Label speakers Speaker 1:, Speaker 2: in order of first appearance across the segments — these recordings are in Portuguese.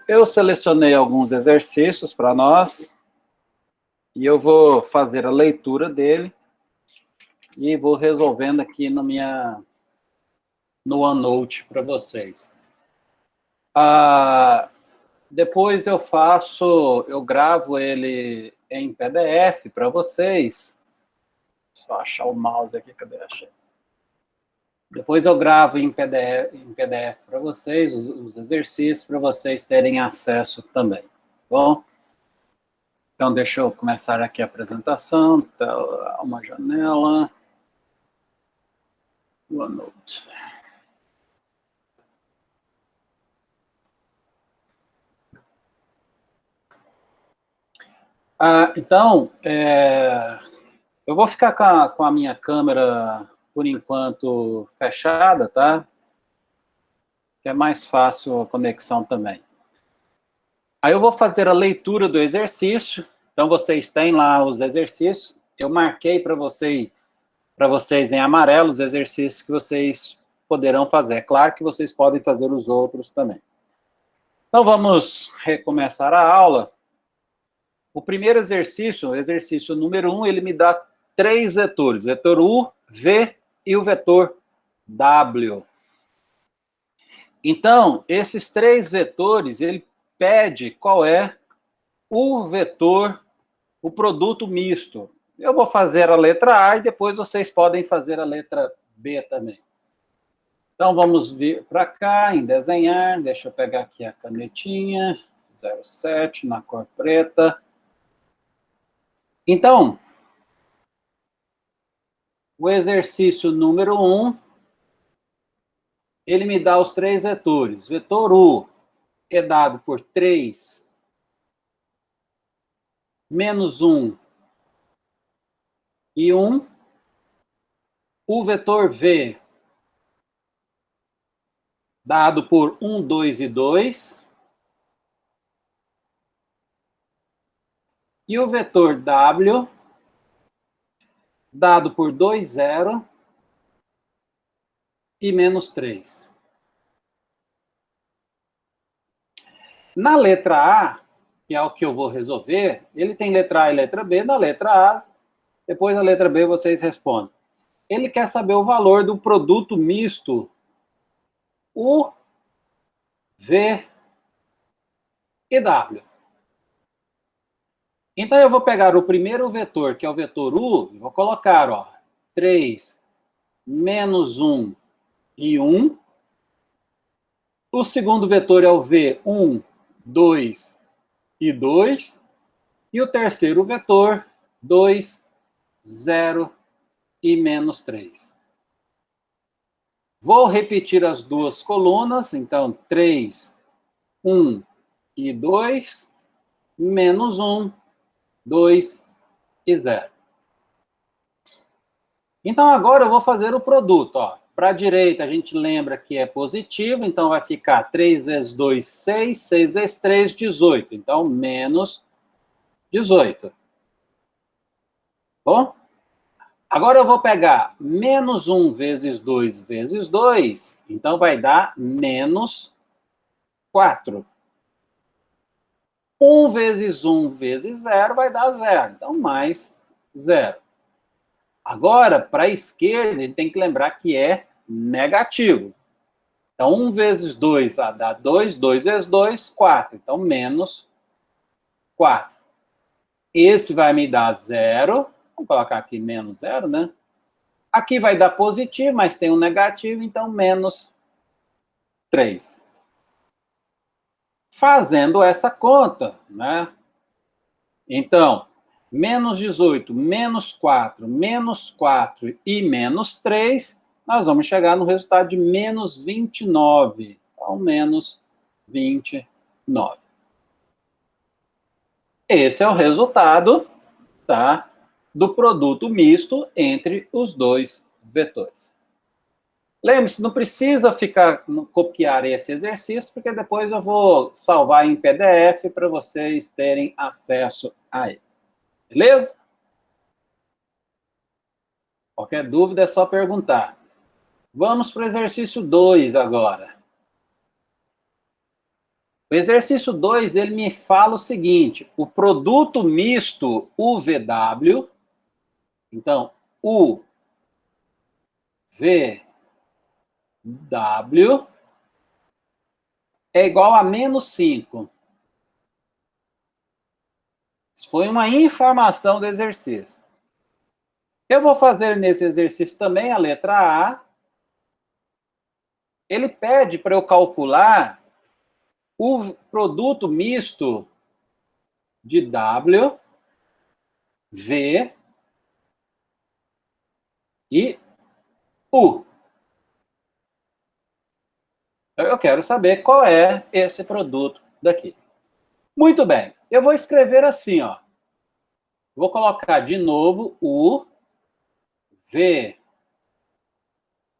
Speaker 1: Eu selecionei alguns exercícios para nós e eu vou fazer a leitura dele e vou resolvendo aqui no OneNote para vocês. Depois eu gravo ele em PDF para vocês. Só achar o mouse aqui, cadê? Achei. Depois eu gravo em PDF para vocês, os exercícios, para vocês terem acesso também, bom? Então, deixa eu começar aqui a apresentação. Tá, uma janela. OneNote. Então, eu vou ficar com a minha câmera, por enquanto, fechada, tá? Que é mais fácil a conexão também. Aí eu vou fazer a leitura do exercício. Então, vocês têm lá os exercícios. Eu marquei para vocês em amarelo os exercícios que vocês poderão fazer. É claro que vocês podem fazer os outros também. Então, vamos recomeçar a aula. O primeiro exercício, o exercício número 1, ele me dá 3 vetores. Vetor U, V e o vetor W. Então, esses 3 vetores, ele pede qual é o vetor, o produto misto. Eu vou fazer a letra A e depois vocês podem fazer a letra B também. Então, vamos vir para cá, em desenhar. Deixa eu pegar aqui a canetinha, 07, na cor preta. Então, o exercício número 1, ele me dá os 3 vetores. Vetor U é dado por 3, menos 1 e 1. O vetor V, dado por 1, 2 e 2. E o vetor W, dado por 2, 0 e menos 3. Na letra A, que é o que eu vou resolver, ele tem letra A e letra B. Na letra A, depois da letra B, vocês respondem. Ele quer saber o valor do produto misto U, V e W. Então, eu vou pegar o primeiro vetor, que é o vetor U, e vou colocar, 3, menos 1 e 1. O segundo vetor é o V, 1, 2 e 2. E o terceiro vetor, 2, 0 e menos 3. Vou repetir as duas colunas, então, 3, 1 e 2, menos 1, 2 e 0. Então, agora eu vou fazer o produto. Para a direita, a gente lembra que é positivo, então vai ficar 3 vezes 2, 6, 6 vezes 3, 18. Então, menos 18. Bom? Agora eu vou pegar menos 1 vezes 2 vezes 2, então vai dar menos 4. 1 vezes 1 vezes 0 vai dar 0, então mais 0. Agora, para a esquerda, a gente tem que lembrar que é negativo. Então, 1 vezes 2 vai dar 2, 2 vezes 2, 4. Então, menos 4. Esse vai me dar 0. Vamos colocar aqui menos 0, né? Aqui vai dar positivo, mas tem um negativo, então menos 3. Fazendo essa conta, né? Então, menos 18, menos 4 e menos 3, nós vamos chegar no resultado de menos 29. Então, menos 29. Esse é o resultado, tá, do produto misto entre os dois vetores. Lembre-se, não precisa copiar esse exercício, porque depois eu vou salvar em PDF para vocês terem acesso a ele. Beleza? Qualquer dúvida é só perguntar. Vamos para o exercício 2 agora. O exercício 2, ele me fala o seguinte, o produto misto UVW, então, UVW é igual a menos 5. Isso foi uma informação do exercício. Eu vou fazer nesse exercício também a letra A. Ele pede para eu calcular o produto misto de W, V e U. Eu quero saber qual é esse produto daqui. Muito bem, eu vou escrever assim, ó. Vou colocar de novo U, V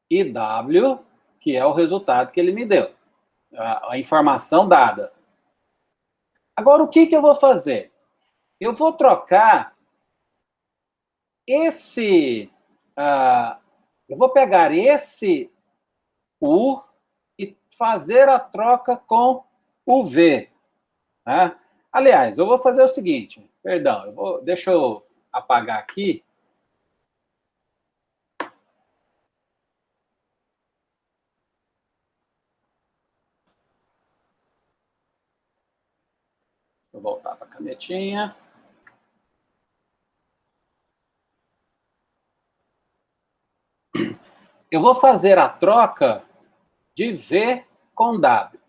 Speaker 1: e W, que é o resultado que ele me deu, a informação dada. Agora, o que eu vou fazer? Eu vou trocar esse... eu vou pegar esse U e fazer a troca com o V. Né? Aliás, eu vou fazer o seguinte, perdão, deixa eu apagar aqui. Vou voltar para a canetinha. Eu vou fazer a troca de V com W.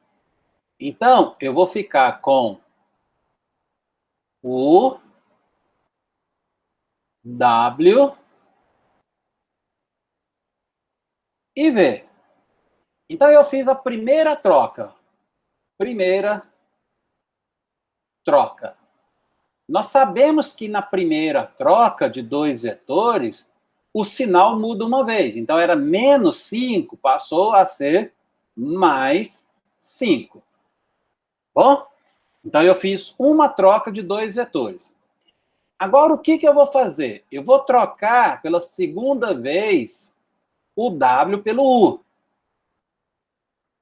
Speaker 1: Então, eu vou ficar com U, W e V. Então, eu fiz a primeira troca. Nós sabemos que na primeira troca de dois vetores, o sinal muda uma vez. Então, era menos 5, passou a ser mais 5. Bom? Então, eu fiz uma troca de dois vetores. Agora, o que eu vou fazer? Eu vou trocar pela segunda vez o W pelo U.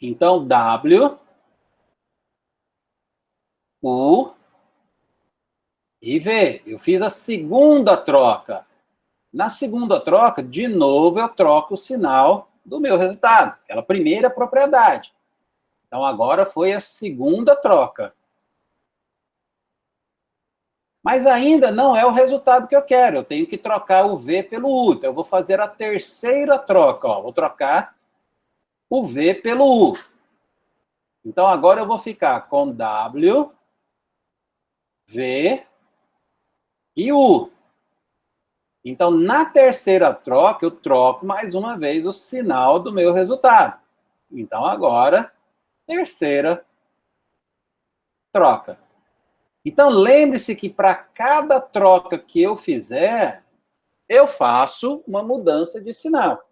Speaker 1: Então, W, U e V. Eu fiz a segunda troca. Na segunda troca, de novo, eu troco o sinal do meu resultado, aquela primeira propriedade. Então, agora foi a segunda troca. Mas ainda não é o resultado que eu quero. Eu tenho que trocar o V pelo U. Então, eu vou fazer a terceira troca. Ó. Vou trocar o V pelo U. Então, agora eu vou ficar com W, V e U. Então, na terceira troca, eu troco mais uma vez o sinal do meu resultado. Então, agora, terceira troca. Então, lembre-se que para cada troca que eu fizer, eu faço uma mudança de sinal.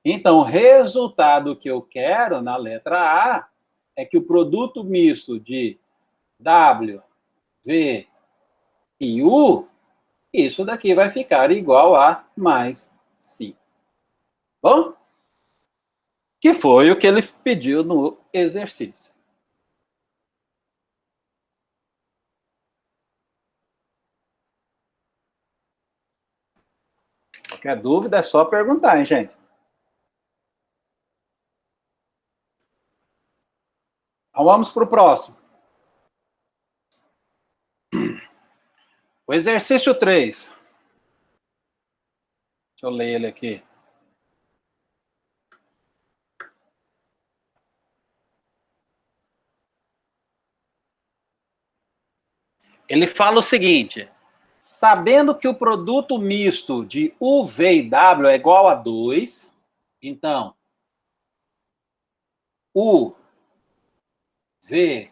Speaker 1: Então, o resultado que eu quero na letra A é que o produto misto de W, V e U, isso daqui vai ficar igual a mais 5. Bom? Que foi o que ele pediu no exercício. Qualquer dúvida é só perguntar, hein, gente? Então, vamos para o próximo. O exercício 3. Deixa eu ler ele aqui. Ele fala o seguinte, sabendo que o produto misto de UV e W é igual a 2, então, U, V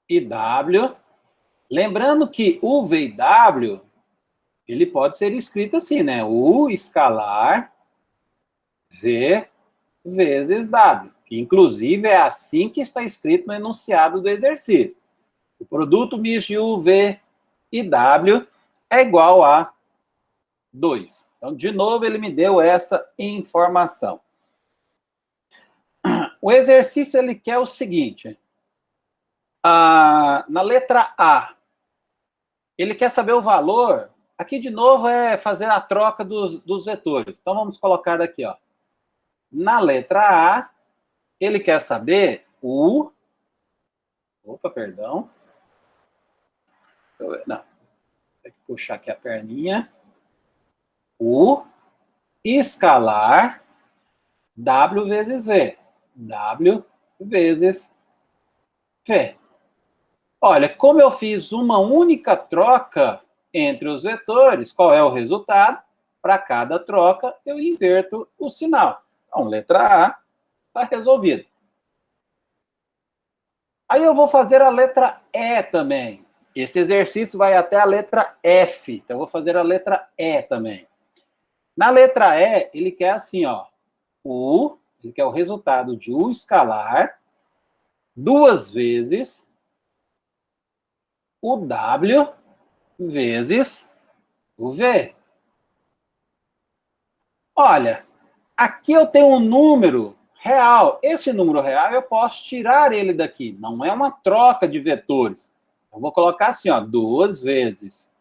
Speaker 1: e W, lembrando que UV e W, ele pode ser escrito assim, né? U escalar V vezes W, que inclusive é assim que está escrito no enunciado do exercício. O produto misto de U, V e W é igual a 2. Então, de novo, ele me deu essa informação. O exercício, ele quer o seguinte, Na letra A, ele quer saber o valor. Aqui, de novo, é fazer a troca dos vetores. Então, vamos colocar aqui, ó. Na letra A, ele quer saber o... Opa, perdão. Não. Tem que puxar aqui a perninha. O escalar W vezes V. W vezes V. Olha, como eu fiz uma única troca entre os vetores, qual é o resultado? Para cada troca, eu inverto o sinal. Então, letra A está resolvido. Aí eu vou fazer a letra E também. Esse exercício vai até a letra F. Então, eu vou fazer a letra E também. Na letra E, ele quer assim, ó. Ele quer o resultado de U escalar duas vezes o W vezes o V. Olha, aqui eu tenho um número real. Esse número real eu posso tirar ele daqui. Não é uma troca de vetores. Eu vou colocar assim, ó, duas vezes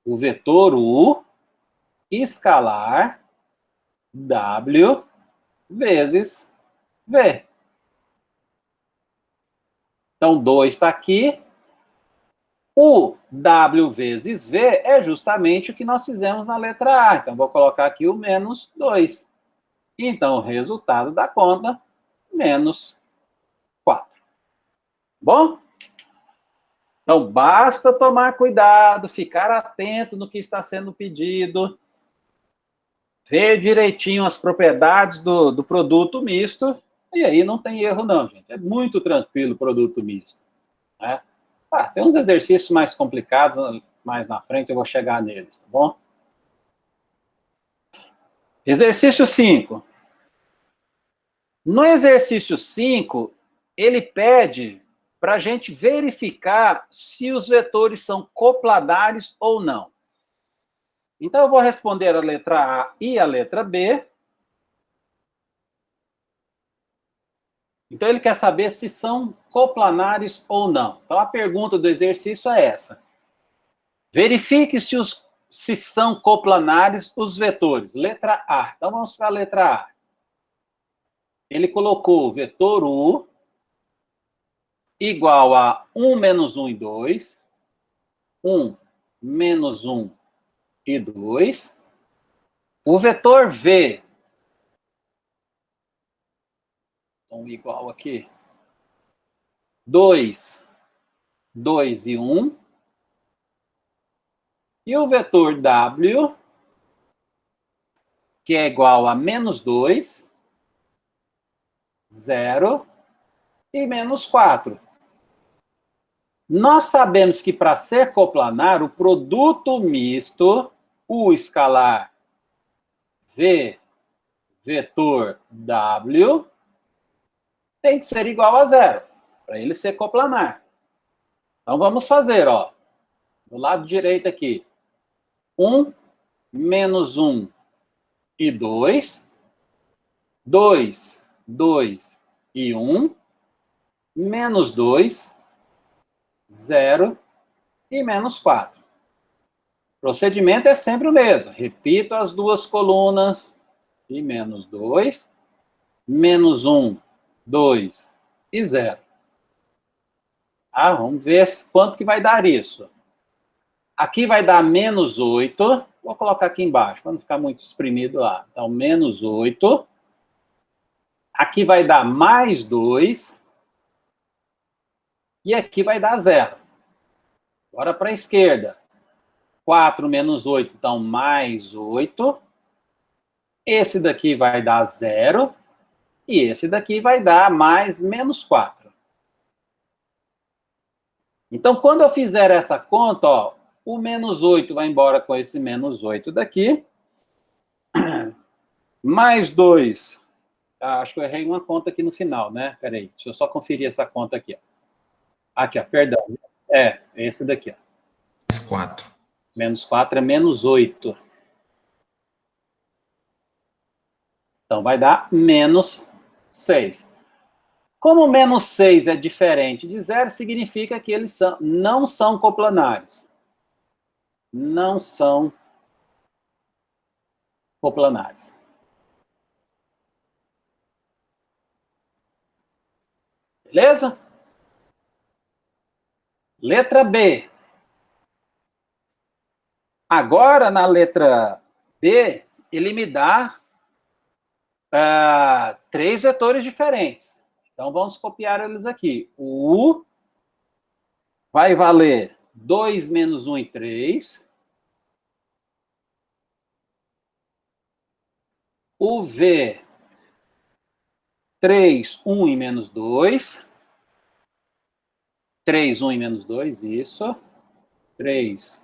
Speaker 1: o vetor U escalar W vezes V. Então, 2 está aqui. O W vezes V é justamente o que nós fizemos na letra A. Então, vou colocar aqui o menos 2. Então, o resultado da conta, menos 4. Bom? Então, basta tomar cuidado, ficar atento no que está sendo pedido, ver direitinho as propriedades do produto misto, e aí não tem erro não, gente. É muito tranquilo o produto misto, né? Tem uns exercícios mais complicados, mais na frente eu vou chegar neles, tá bom? Exercício 5. No exercício 5, ele pede para a gente verificar se os vetores são coplanares ou não. Então, eu vou responder a letra A e a letra B. Então, ele quer saber se são coplanares ou não. Então, a pergunta do exercício é essa. Verifique se são coplanares os vetores. Letra A. Então, vamos para a letra A. Ele colocou o vetor U igual a 1 menos 1 e 2, 1 menos 1 e 2. O vetor V, então igual aqui, 2, 2 e 1. E o vetor W, que é igual a menos 2, 0 e menos 4. Nós sabemos que para ser coplanar, o produto misto, U escalar V vetor W, tem que ser igual a 0, para ele ser coplanar. Então, vamos fazer, ó, do lado direito aqui. 1 menos 1 e 2. 2, 2 e 1. Menos 2, 0 e menos 4. O procedimento é sempre o mesmo. Repito as duas colunas. E menos 2, menos 1, 2 e 0. Vamos ver quanto que vai dar isso. Aqui vai dar menos 8. Vou colocar aqui embaixo, para não ficar muito espremido lá. Então, menos 8. Aqui vai dar mais 2. E aqui vai dar 0. Agora para a esquerda. 4 menos 8, então mais 8. Esse daqui vai dar 0. E esse daqui vai dar mais menos 4. Então, quando eu fizer essa conta, ó, o menos 8 vai embora com esse menos 8 daqui. Mais 2. Acho que eu errei uma conta aqui no final, né? Peraí, deixa eu só conferir essa conta aqui. Ó. Aqui, ó, perdão. É esse daqui. Ó.
Speaker 2: Mais 4.
Speaker 1: Menos 4 é menos 8. Então, vai dar menos 6. Como menos 6 é diferente de zero, significa que eles não são coplanares. Não são coplanares. Beleza? Letra B. Agora, na letra B, ele me dá 3 vetores diferentes. Então, vamos copiar eles aqui. O U vai valer 2 menos 1 e 3. O V, 3, 1 e menos 2. 3, 1 e menos 2, isso. 3,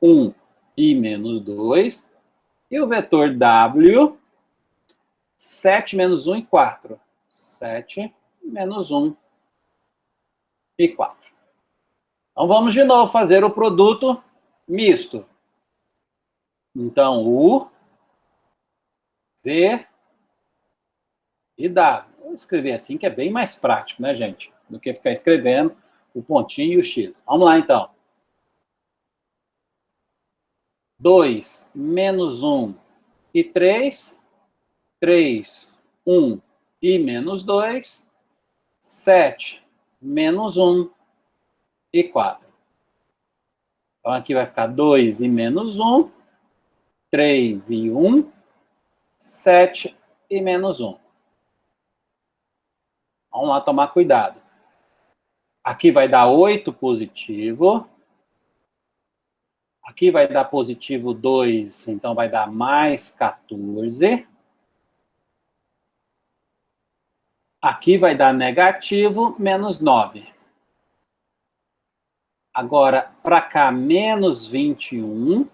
Speaker 1: 1 e menos 2. E o vetor W, 7 menos 1 e 4. 7 menos 1 e 4. Então, vamos de novo fazer o produto misto. Então, U, V e W. Vou escrever assim, que é bem mais prático, né, gente? Do que ficar escrevendo o pontinho e o X. Vamos lá, então. 2 menos 1 e 3. 3, 1 e menos 2. 7 menos 1 e 4. Então, aqui vai ficar 2 e menos 1. 3 e 1. 7 e menos 1. Vamos lá tomar cuidado. Aqui vai dar 8 positivo. Aqui vai dar positivo 2, então vai dar mais 14. Aqui vai dar negativo, menos 9. Agora, para cá, menos 21.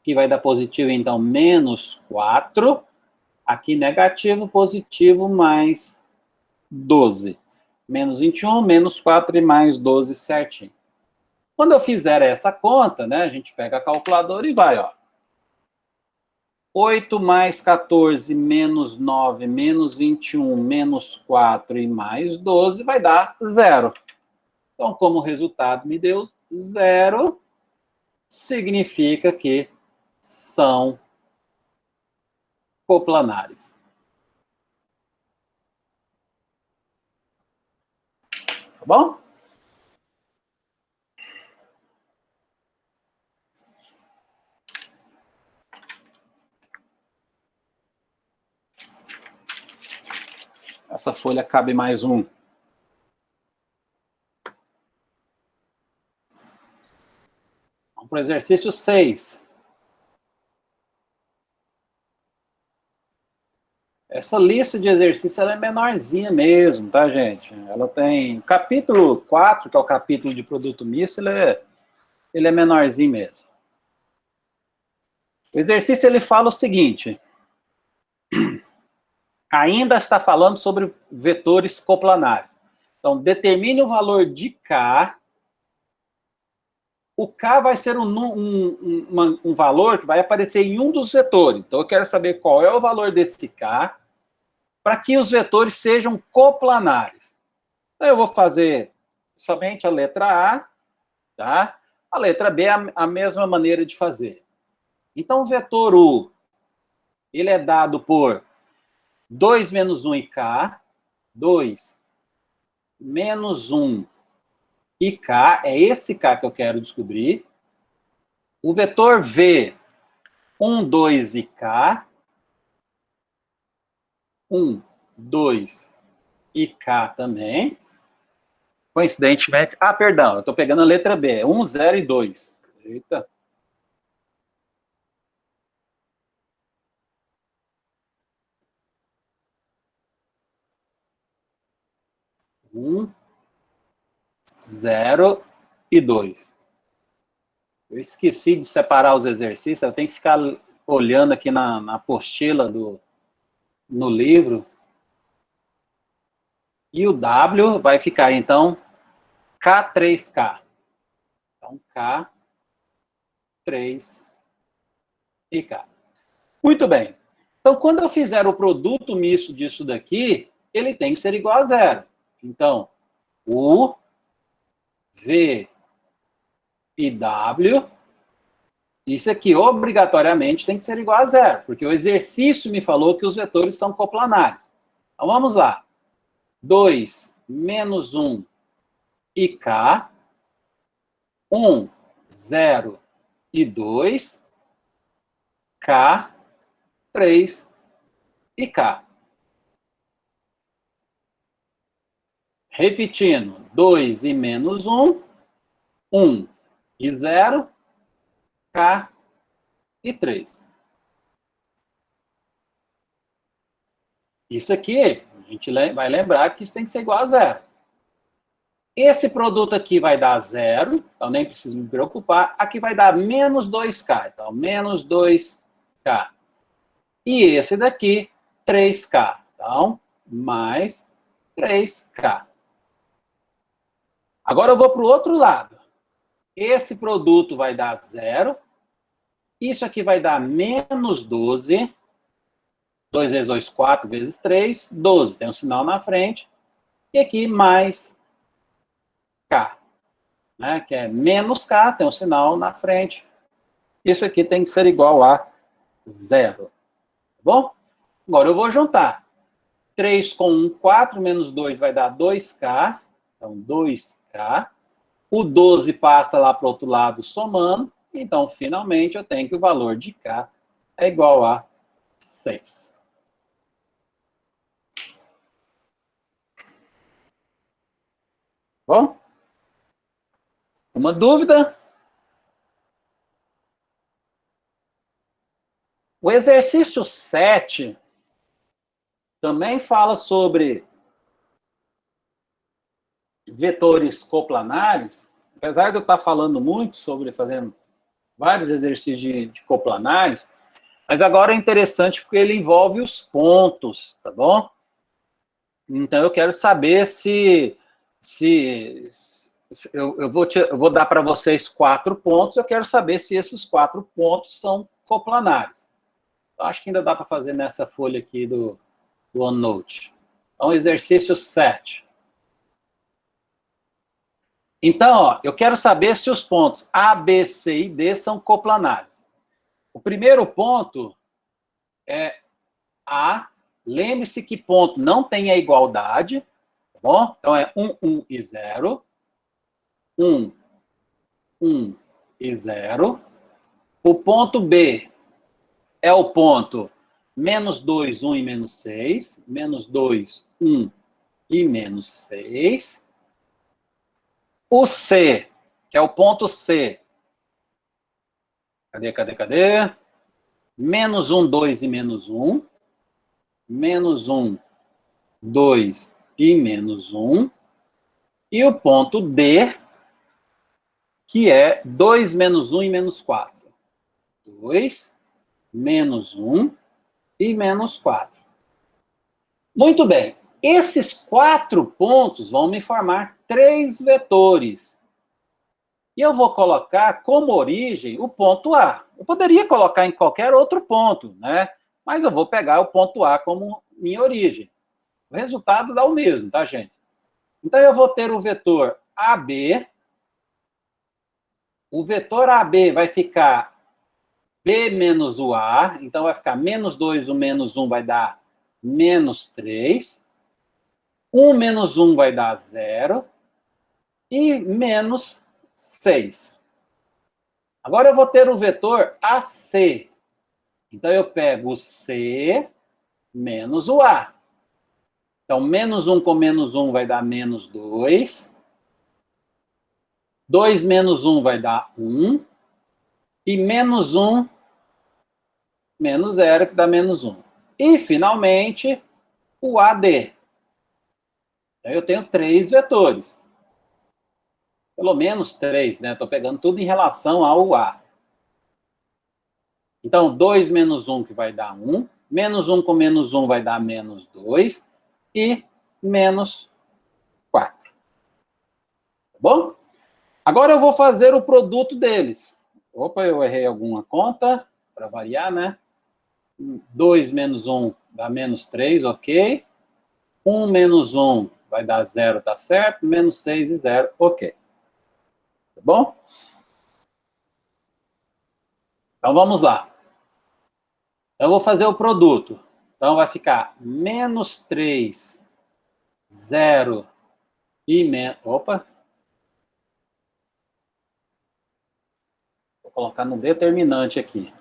Speaker 1: Aqui vai dar positivo, então, menos 4. Aqui, negativo, positivo, mais 12. Menos 21, menos 4 e mais 12 certinho. Quando eu fizer essa conta, né, a gente pega a calculadora e vai, ó. 8 mais 14 menos 9 menos 21 menos 4 e mais 12 vai dar 0. Então, como resultado me deu 0, significa que são coplanares. Tá bom? Essa folha cabe mais um. Vamos para o exercício 6. Essa lista de exercícios ela é menorzinha mesmo, tá, gente? Ela tem... Capítulo 4, que é o capítulo de produto misto, ele é menorzinho mesmo. O exercício ele fala o seguinte... Ainda está falando sobre vetores coplanares. Então, determine o valor de K. O K vai ser um valor que vai aparecer em um dos vetores. Então, eu quero saber qual é o valor desse K para que os vetores sejam coplanares. Então, eu vou fazer somente a letra A, tá? A letra B é a mesma maneira de fazer. Então, o vetor U, ele é dado por 2 menos 1 e K, 2 menos 1 e K, é esse K que eu quero descobrir. O vetor V, 1, 2 e K, 1, 2 e K também. Coincidentemente, perdão, eu estou pegando a letra B, 1, 0 e 2. Eita. Um, 0 e 2. Eu esqueci de separar os exercícios, eu tenho que ficar olhando aqui na apostila no livro. E o W vai ficar, então, K3K. Então, K3 e K. Muito bem. Então, quando eu fizer o produto misto disso daqui, ele tem que ser igual a 0. Então, U, V e W, isso aqui obrigatoriamente tem que ser igual a zero, porque o exercício me falou que os vetores são coplanares. Então, vamos lá. 2 menos 1 e K, 1, 0 e 2, K, 3 e K. Repetindo, 2 e menos 1, 1 e 0, K e 3. Isso aqui, a gente vai lembrar que isso tem que ser igual a zero. Esse produto aqui vai dar zero, então nem preciso me preocupar. Aqui vai dar menos 2K, então menos 2K. E esse daqui, 3K. Então, mais 3K. Agora eu vou para o outro lado. Esse produto vai dar zero. Isso aqui vai dar menos 12. 2 vezes 2, 4 vezes 3, 12. Tem um sinal na frente. E aqui mais K. Né? Que é menos K, tem um sinal na frente. Isso aqui tem que ser igual a zero. Tá bom? Agora eu vou juntar. 3 com 1, 4, menos 2 vai dar 2K. Então, 2K. O 12 passa lá para o outro lado somando. Então, finalmente, eu tenho que o valor de K é igual a 6. Bom? Uma dúvida? O exercício 7 também fala sobre vetores coplanares. Apesar de eu estar falando muito sobre fazendo vários exercícios de coplanares, mas agora é interessante porque ele envolve os pontos, tá bom? Então eu quero saber se eu vou dar para vocês 4 pontos, eu quero saber se esses 4 pontos são coplanares. Eu acho que ainda dá para fazer nessa folha aqui do OneNote. Então, exercício 7. Então, ó, eu quero saber se os pontos A, B, C e D são coplanares. O primeiro ponto é A. Lembre-se que ponto não tem a igualdade, tá bom? Então, é 1, 1 e 0. 1, 1 e 0. O ponto B é o ponto menos 2, 1 e menos 6. Menos 2, 1 e menos 6. O C, que é o ponto C. Cadê? Menos 1, 2 e menos 1. Menos 1, 2 e menos 1. E o ponto D, que é 2 menos 1 e menos 4. 2, menos 1 e menos 4. Muito bem. Esses 4 pontos vão me formar 3 vetores. E eu vou colocar como origem o ponto A. Eu poderia colocar em qualquer outro ponto, né? Mas eu vou pegar o ponto A como minha origem. O resultado dá o mesmo, tá, gente? Então, eu vou ter o vetor AB. O vetor AB vai ficar B menos o A. Então, vai ficar menos 2, o menos 1 vai dar menos 3. 1 menos 1 vai dar 0. E menos 6. Agora, eu vou ter o vetor AC. Então, eu pego o C menos o A. Então, menos 1 com menos 1 vai dar menos 2. 2 menos 1 vai dar 1. E menos 1, menos 0, que dá menos 1. E, finalmente, o AD. Então, eu tenho 3 vetores. Pelo menos 3, né? Estou pegando tudo em relação ao A. Então, 2 menos 1, que vai dar 1. Menos 1 com menos 1 vai dar menos 2. E menos 4. Tá bom? Agora eu vou fazer o produto deles. Opa, eu errei alguma conta, para variar, né? 2 menos 1 dá menos 3, ok. 1 menos 1 vai dar 0, tá certo, menos 6 e 0, ok. Tá bom? Então, vamos lá. Eu vou fazer o produto. Então, vai ficar menos 3, 0 e menos... Opa! Vou colocar no determinante aqui.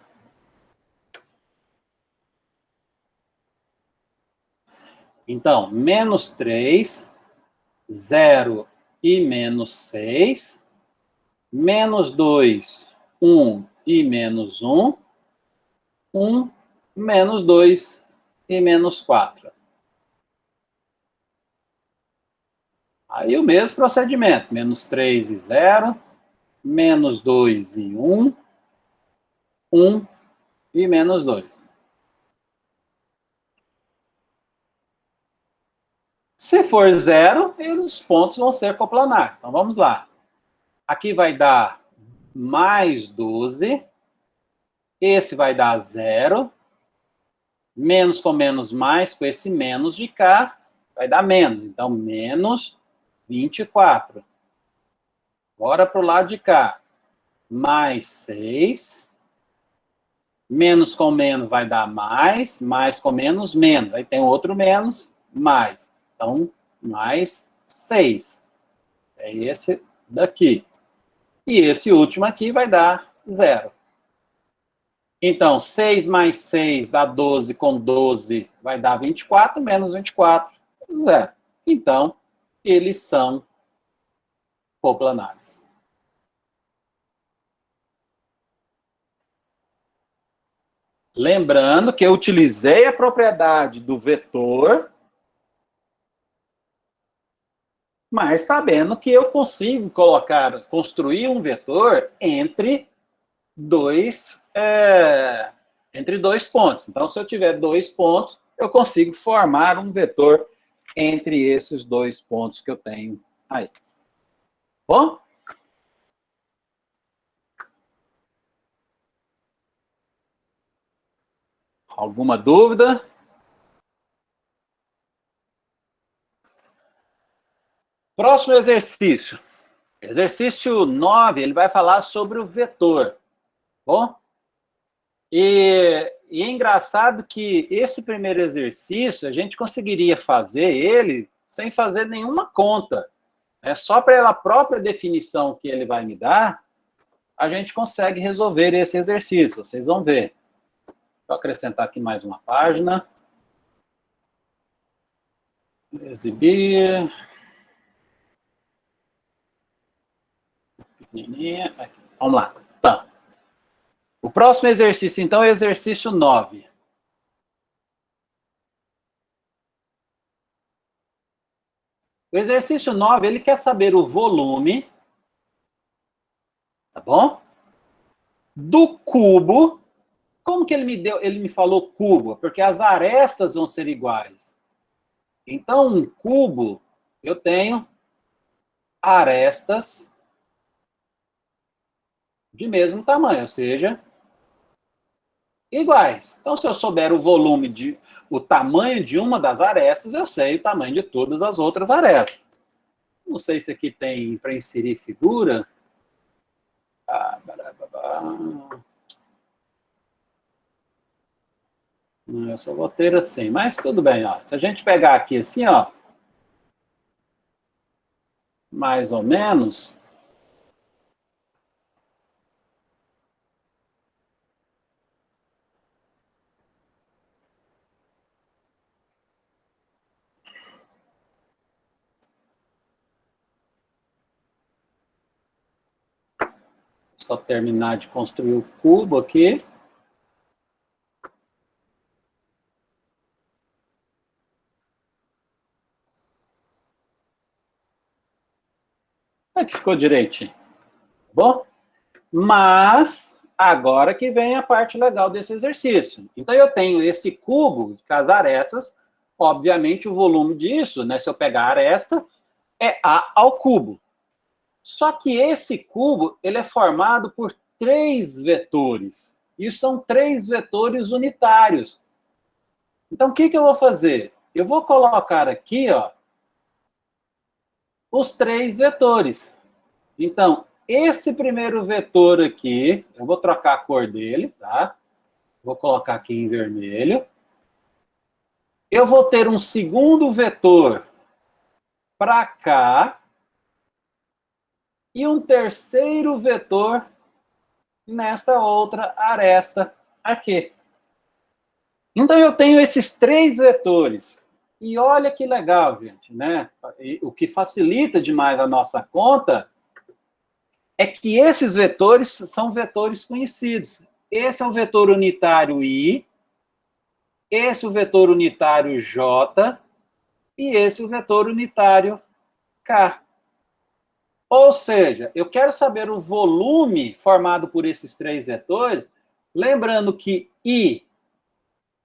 Speaker 1: Então, menos 3, 0 e menos 6, menos 2, 1 e menos 1, 1, menos 2 e menos 4. Aí o mesmo procedimento, menos 3 e 0, menos 2 e 1, 1 e menos 2. Se for 0, os pontos vão ser coplanares. Então, vamos lá. Aqui vai dar mais 12. Esse vai dar 0. Menos com menos mais, com esse menos de cá, vai dar menos. Então, menos 24. Bora para o lado de cá. Mais 6. Menos com menos vai dar mais. Mais com menos, menos. Aí tem outro menos, mais. Então, mais 6. É esse daqui. E esse último aqui vai dar 0. Então, 6 mais 6 dá 12, com 12 vai dar 24, menos 24, 0. Então, eles são coplanares. Lembrando que eu utilizei a propriedade do vetor, mas sabendo que eu consigo construir um vetor entre dois pontos. Então, se eu tiver 2 pontos, eu consigo formar um vetor entre esses 2 pontos que eu tenho aí. Bom? Alguma dúvida? Próximo exercício. Exercício 9, ele vai falar sobre o vetor. Bom? E é engraçado que esse primeiro exercício, a gente conseguiria fazer ele sem fazer nenhuma conta. Só pela própria definição que ele vai me dar, a gente consegue resolver esse exercício. Vocês vão ver. Vou acrescentar aqui mais uma página. Exibir. Pequenininha. Aqui. Vamos lá. Tá. O próximo exercício, então, é o exercício 9. O exercício 9, ele quer saber o volume, tá bom? Do cubo. Como que ele me falou cubo? Porque as arestas vão ser iguais. Então, um cubo, eu tenho arestas de mesmo tamanho, ou seja, iguais. Então, se eu souber o tamanho de uma das arestas, eu sei o tamanho de todas as outras arestas. Não sei se aqui tem para inserir figura. Eu só vou ter assim, mas tudo bem, ó. Se a gente pegar aqui assim, ó, mais ou menos, só terminar de construir o cubo aqui. Que ficou direitinho, tá bom? Mas, agora que vem a parte legal desse exercício. Então, eu tenho esse cubo de as arestas, obviamente o volume disso, né, se eu pegar a aresta, é A ao cubo. Só que esse cubo, ele é formado por 3 vetores. E são 3 vetores unitários. Então, o que eu vou fazer? Eu vou colocar aqui, ó, os 3 vetores. Então, esse primeiro vetor aqui, eu vou trocar a cor dele, tá? Vou colocar aqui em vermelho. Eu vou ter um segundo vetor para cá e um terceiro vetor nesta outra aresta aqui. Então, eu tenho esses 3 vetores. E olha que legal, gente, né? O que facilita demais a nossa conta é que esses vetores são vetores conhecidos. Esse é o vetor unitário I, esse é o vetor unitário J, e esse é o vetor unitário K. Ou seja, eu quero saber o volume formado por esses 3 vetores, lembrando que I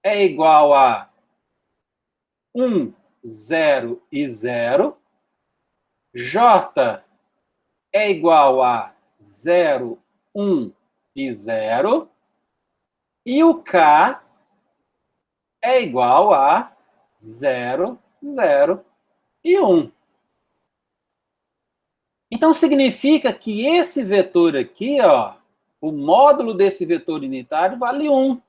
Speaker 1: é igual a 1, 0 e 0, J é igual a 0, 1 e 0, e o K é igual a 0, 0 e 1. Então, significa que esse vetor aqui, ó, o módulo desse vetor unitário vale 1.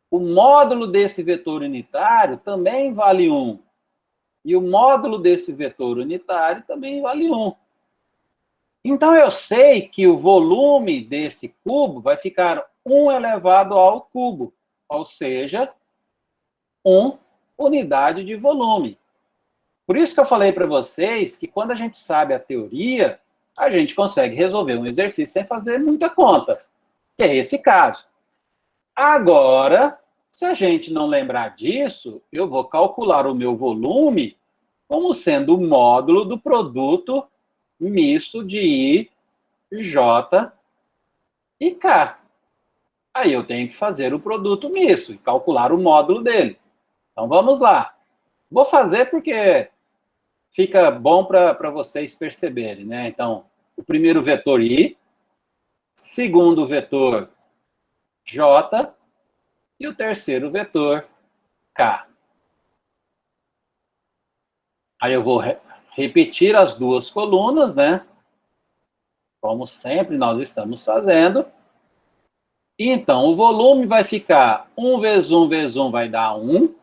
Speaker 1: O módulo desse vetor unitário também vale 1. E o módulo desse vetor unitário também vale 1. Então, eu sei que o volume desse cubo vai ficar 1 elevado ao cubo, ou seja, 1 unidade de volume. Por isso que eu falei para vocês que quando a gente sabe a teoria, a gente consegue resolver um exercício sem fazer muita conta, que é esse caso. Agora, se a gente não lembrar disso, eu vou calcular o meu volume como sendo o módulo do produto misto de I, J e K. Aí eu tenho que fazer o produto misto e calcular o módulo dele. Então vamos lá. Vou fazer porque fica bom para vocês perceberem, né? Então, o primeiro vetor I, segundo vetor J e o terceiro vetor K. Aí eu vou repetir as duas colunas, né? Como sempre nós estamos fazendo. E então, o volume vai ficar 1 vezes 1 vezes 1 vai dar 1.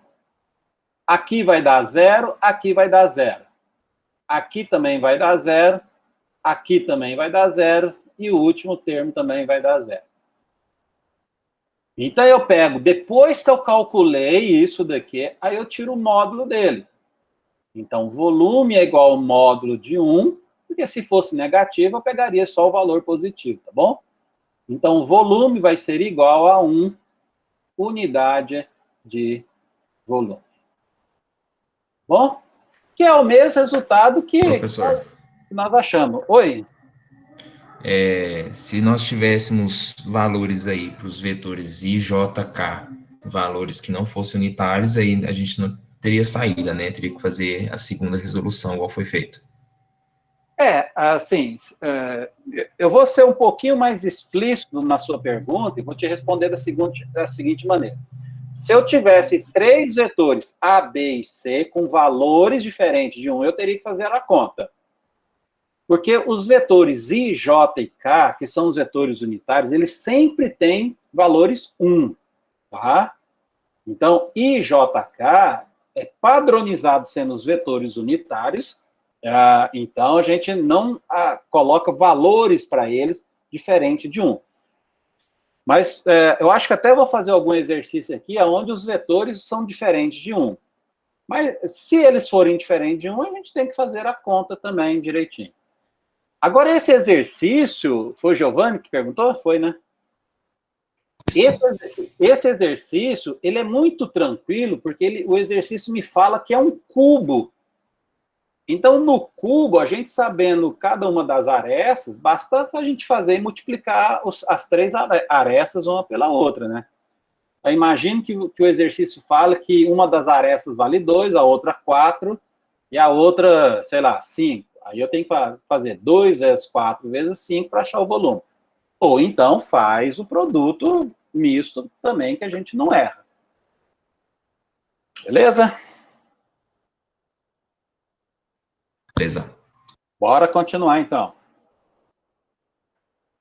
Speaker 1: Aqui vai dar 0, aqui vai dar 0. Aqui também vai dar 0, aqui também vai dar 0, e o último termo também vai dar 0. Então, eu pego, depois que eu calculei isso daqui, aí eu tiro o módulo dele. Então, volume é igual ao módulo de 1, porque se fosse negativo, eu pegaria só o valor positivo, tá bom? Então, o volume vai ser igual a 1 unidade de volume. Bom? Que é o mesmo resultado que
Speaker 2: Professor,
Speaker 1: nós achamos. Oi?
Speaker 2: se nós tivéssemos valores aí para os vetores I, J, K, valores que não fossem unitários, aí a gente não teria saída, né? Teria que fazer a segunda resolução, igual foi feito.
Speaker 1: Assim, eu vou ser um pouquinho mais explícito na sua pergunta e vou te responder da seguinte maneira. Se eu tivesse 3 vetores A, B e C com valores diferentes de 1, eu teria que fazer a conta. Porque os vetores I, J e K, que são os vetores unitários, eles sempre têm valores 1, tá? Então, I, J, K é padronizado sendo os vetores unitários, então a gente não coloca valores para eles diferente de 1. Mas eu acho que até vou fazer algum exercício aqui onde os vetores são diferentes de 1. Mas se eles forem diferentes de 1, a gente tem que fazer a conta também direitinho. Agora, esse exercício, foi o Giovanni que perguntou? Foi, né? Esse exercício, ele é muito tranquilo, porque o exercício me fala que é um cubo. Então, no cubo, a gente sabendo cada uma das arestas, basta a gente fazer e multiplicar as 3 arestas uma pela outra, né? Eu imagino que o exercício fala que uma das arestas vale 2, a outra 4, e a outra, sei lá, 5. Aí eu tenho que fazer 2 vezes 4 vezes 5 para achar o volume. Ou então faz o produto misto também, que a gente não erra. Beleza?
Speaker 2: Beleza.
Speaker 1: Bora continuar, então.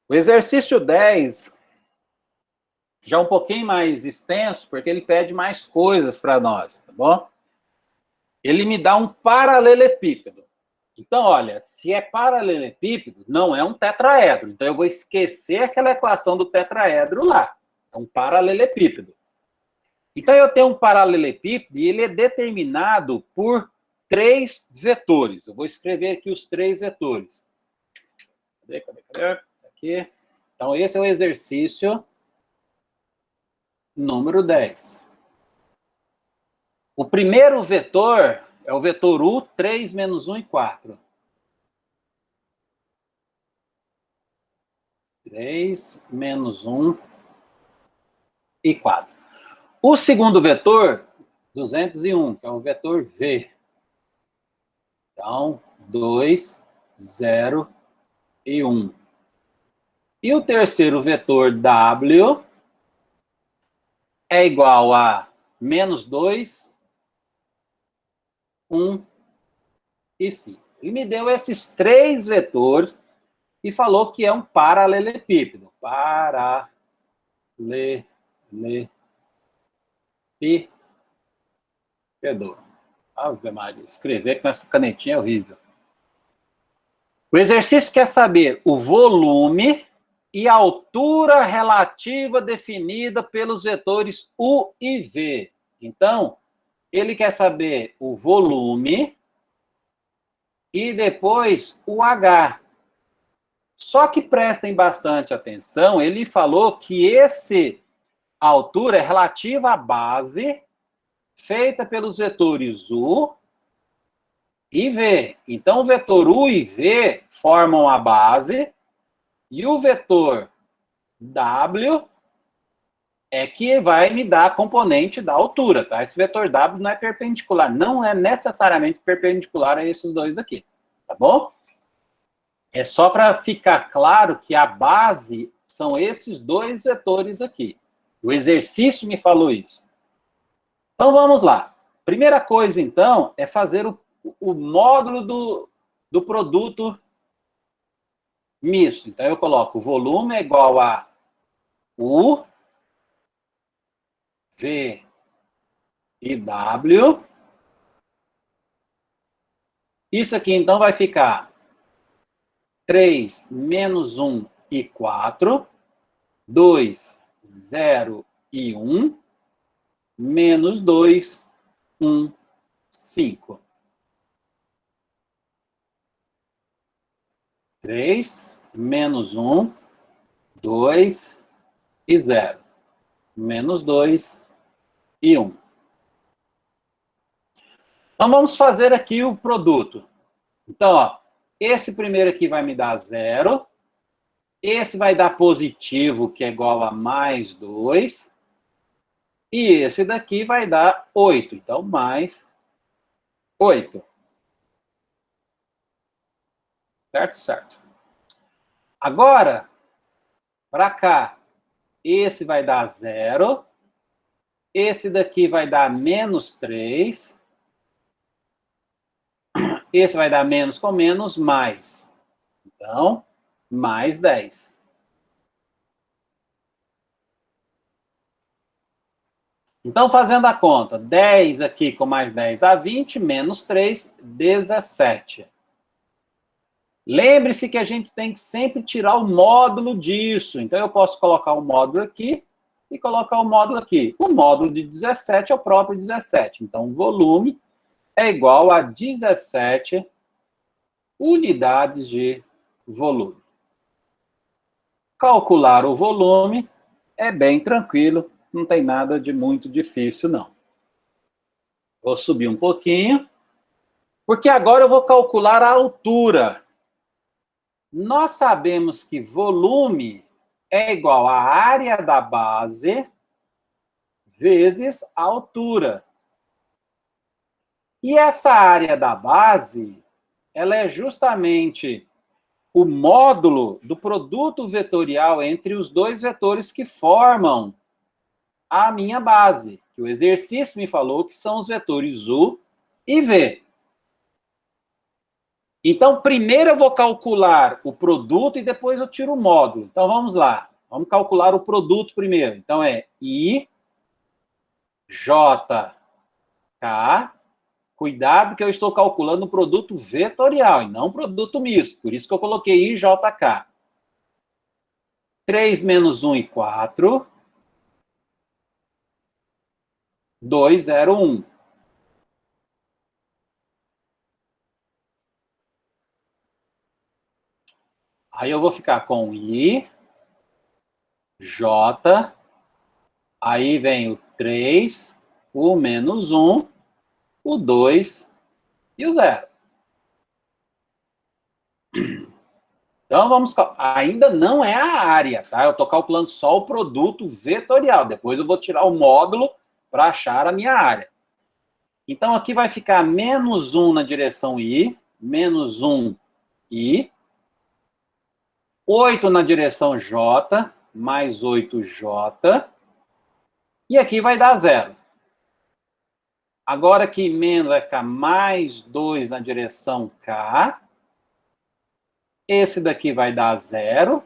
Speaker 1: O exercício 10 já é um pouquinho mais extenso, porque ele pede mais coisas para nós, tá bom? Ele me dá um paralelepípedo. Então, olha, se é paralelepípedo, não é um tetraedro. Então, eu vou esquecer aquela equação do tetraedro lá. É um paralelepípedo. Então, eu tenho um paralelepípedo e ele é determinado por 3 vetores. Eu vou escrever aqui os 3 vetores. Cadê? Aqui. Então, esse é o exercício número 10. O primeiro vetor é o vetor U, 3, menos 1 e 4. 3, menos 1 e 4. O segundo vetor, 201, que é o vetor V. Então, 2, 0 e 1. E o terceiro vetor W é igual a menos 2, 1 e 5. Ele me deu esses 3 vetores e falou que é um paralelepípedo. Paralelepípedo. Ave Maria, escrever com essa canetinha é horrível. O exercício quer saber o volume e a altura relativa definida pelos vetores U e V. Então, ele quer saber o volume e depois o H. Só que prestem bastante atenção, ele falou que a altura é relativa à base feita pelos vetores U e V. Então, o vetor U e V formam a base e o vetor W é que vai me dar a componente da altura, tá? Esse vetor W não é perpendicular, não é necessariamente perpendicular a esses dois aqui, tá bom? É só para ficar claro que a base são esses 2 vetores aqui. O exercício me falou isso. Então, vamos lá. Primeira coisa, então, é fazer o módulo do produto misto. Então, eu coloco o volume é igual a U, V e W. Isso aqui, então, vai ficar 3, menos 1 e 4, 2, 0 e 1, menos 2, 1, 5. 3, menos 1, 2 e 0. Menos 2 e 1. Então, vamos fazer aqui o produto. Então, ó, esse primeiro aqui vai me dar 0. Esse vai dar positivo, que é igual a mais 2. E esse daqui vai dar 8. Então, mais 8. Certo? Certo. Agora, para cá, esse vai dar 0. Esse daqui vai dar menos 3. Esse vai dar menos com menos, mais. Então, mais 10. Então, fazendo a conta, 10 aqui com mais 10 dá 20, menos 3, 17. Lembre-se que a gente tem que sempre tirar o módulo disso. Então, eu posso colocar o módulo aqui e colocar o módulo aqui. O módulo de 17 é o próprio 17. Então, o volume é igual a 17 unidades de volume. Calcular o volume é bem tranquilo, não tem nada de muito difícil, não. Vou subir um pouquinho, porque agora eu vou calcular a altura. Nós sabemos que volume é igual à área da base vezes a altura. E essa área da base, ela é justamente o módulo do produto vetorial entre os 2 vetores que formam a minha base, que o exercício me falou que são os vetores U e V. Então, primeiro eu vou calcular o produto e depois eu tiro o módulo. Então, vamos lá. Vamos calcular o produto primeiro. Então, é I, J, K. Cuidado que eu estou calculando o produto vetorial e não o produto misto. Por isso que eu coloquei IJK. 3 menos 1 e 4. 2, 0, 1. Aí eu vou ficar com I, J, aí vem o 3, o menos 1, o 2 e o 0. Então, vamos... Ainda não é a área, tá? Eu estou calculando só o produto vetorial. Depois eu vou tirar o módulo para achar a minha área. Então, aqui vai ficar menos 1 na direção I, menos 1 I, 8 na direção J, mais 8J, e aqui vai dar 0. Agora aqui menos vai ficar mais 2 na direção K, esse daqui vai dar 0,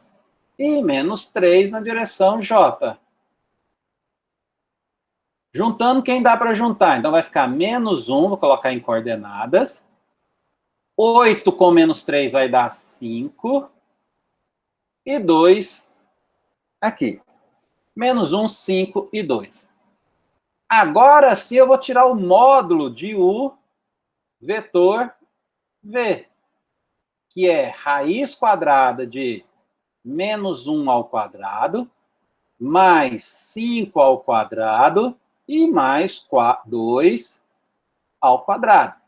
Speaker 1: e menos 3 na direção J. Juntando, quem dá para juntar? Então, vai ficar menos 1, vou colocar em coordenadas. 8 com menos 3 vai dar 5. E 2 aqui. Menos 1, 5 e 2. Agora sim eu vou tirar o módulo de U vetor V, que é raiz quadrada de menos 1 ao quadrado, mais 5 ao quadrado, e mais 2 ao quadrado.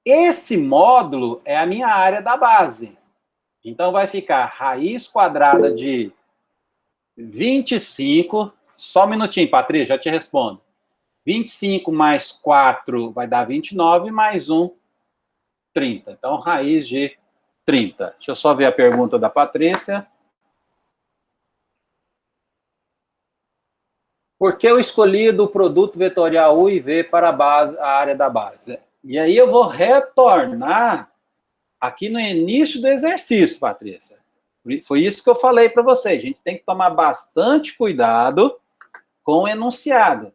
Speaker 1: Esse módulo é a minha área da base. Então, vai ficar raiz quadrada de 25... Só um minutinho, Patrícia, já te respondo. 25 mais 4 vai dar 29, mais 1, 30. Então, raiz de 30. Deixa eu só ver a pergunta da Patrícia. Por que eu escolhi do produto vetorial U e V para a base, a área da base? E aí eu vou retornar aqui no início do exercício, Patrícia. Foi isso que eu falei para vocês. A gente tem que tomar bastante cuidado com o enunciado.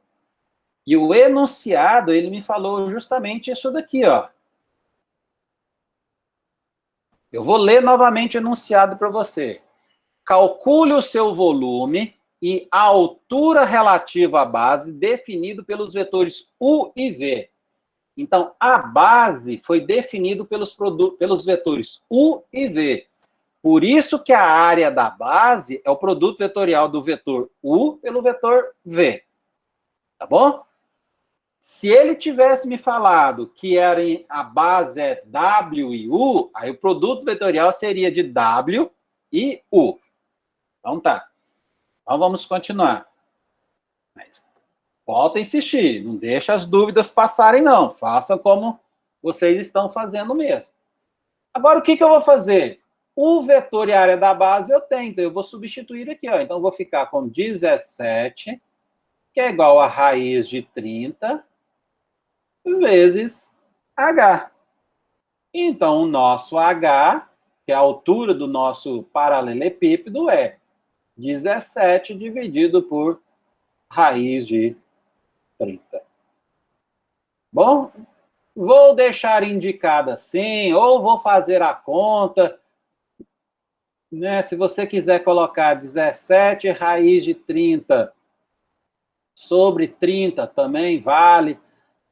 Speaker 1: E o enunciado, ele me falou justamente isso daqui, ó. Eu vou ler novamente o enunciado para você. Calcule o seu volume e a altura relativa à base definido pelos vetores U e V. Então, a base foi definido pelos vetores U e V. Por isso que a área da base é o produto vetorial do vetor U pelo vetor V. Tá bom? Se ele tivesse me falado que a base é W e U, aí o produto vetorial seria de W e U. Então tá. Então vamos continuar. Mas volta a insistir, não deixa as dúvidas passarem não. Façam como vocês estão fazendo mesmo. Agora o que eu vou fazer? O vetor e a área da base eu tenho, então eu vou substituir aqui, ó. Então eu vou ficar com 17, que é igual a raiz de 30, vezes H. Então, o nosso H, que é a altura do nosso paralelepípedo, é 17 dividido por raiz de 30. Bom, vou deixar indicado assim, ou vou fazer a conta, né? Se você quiser colocar 17 raiz de 30 sobre 30, também vale.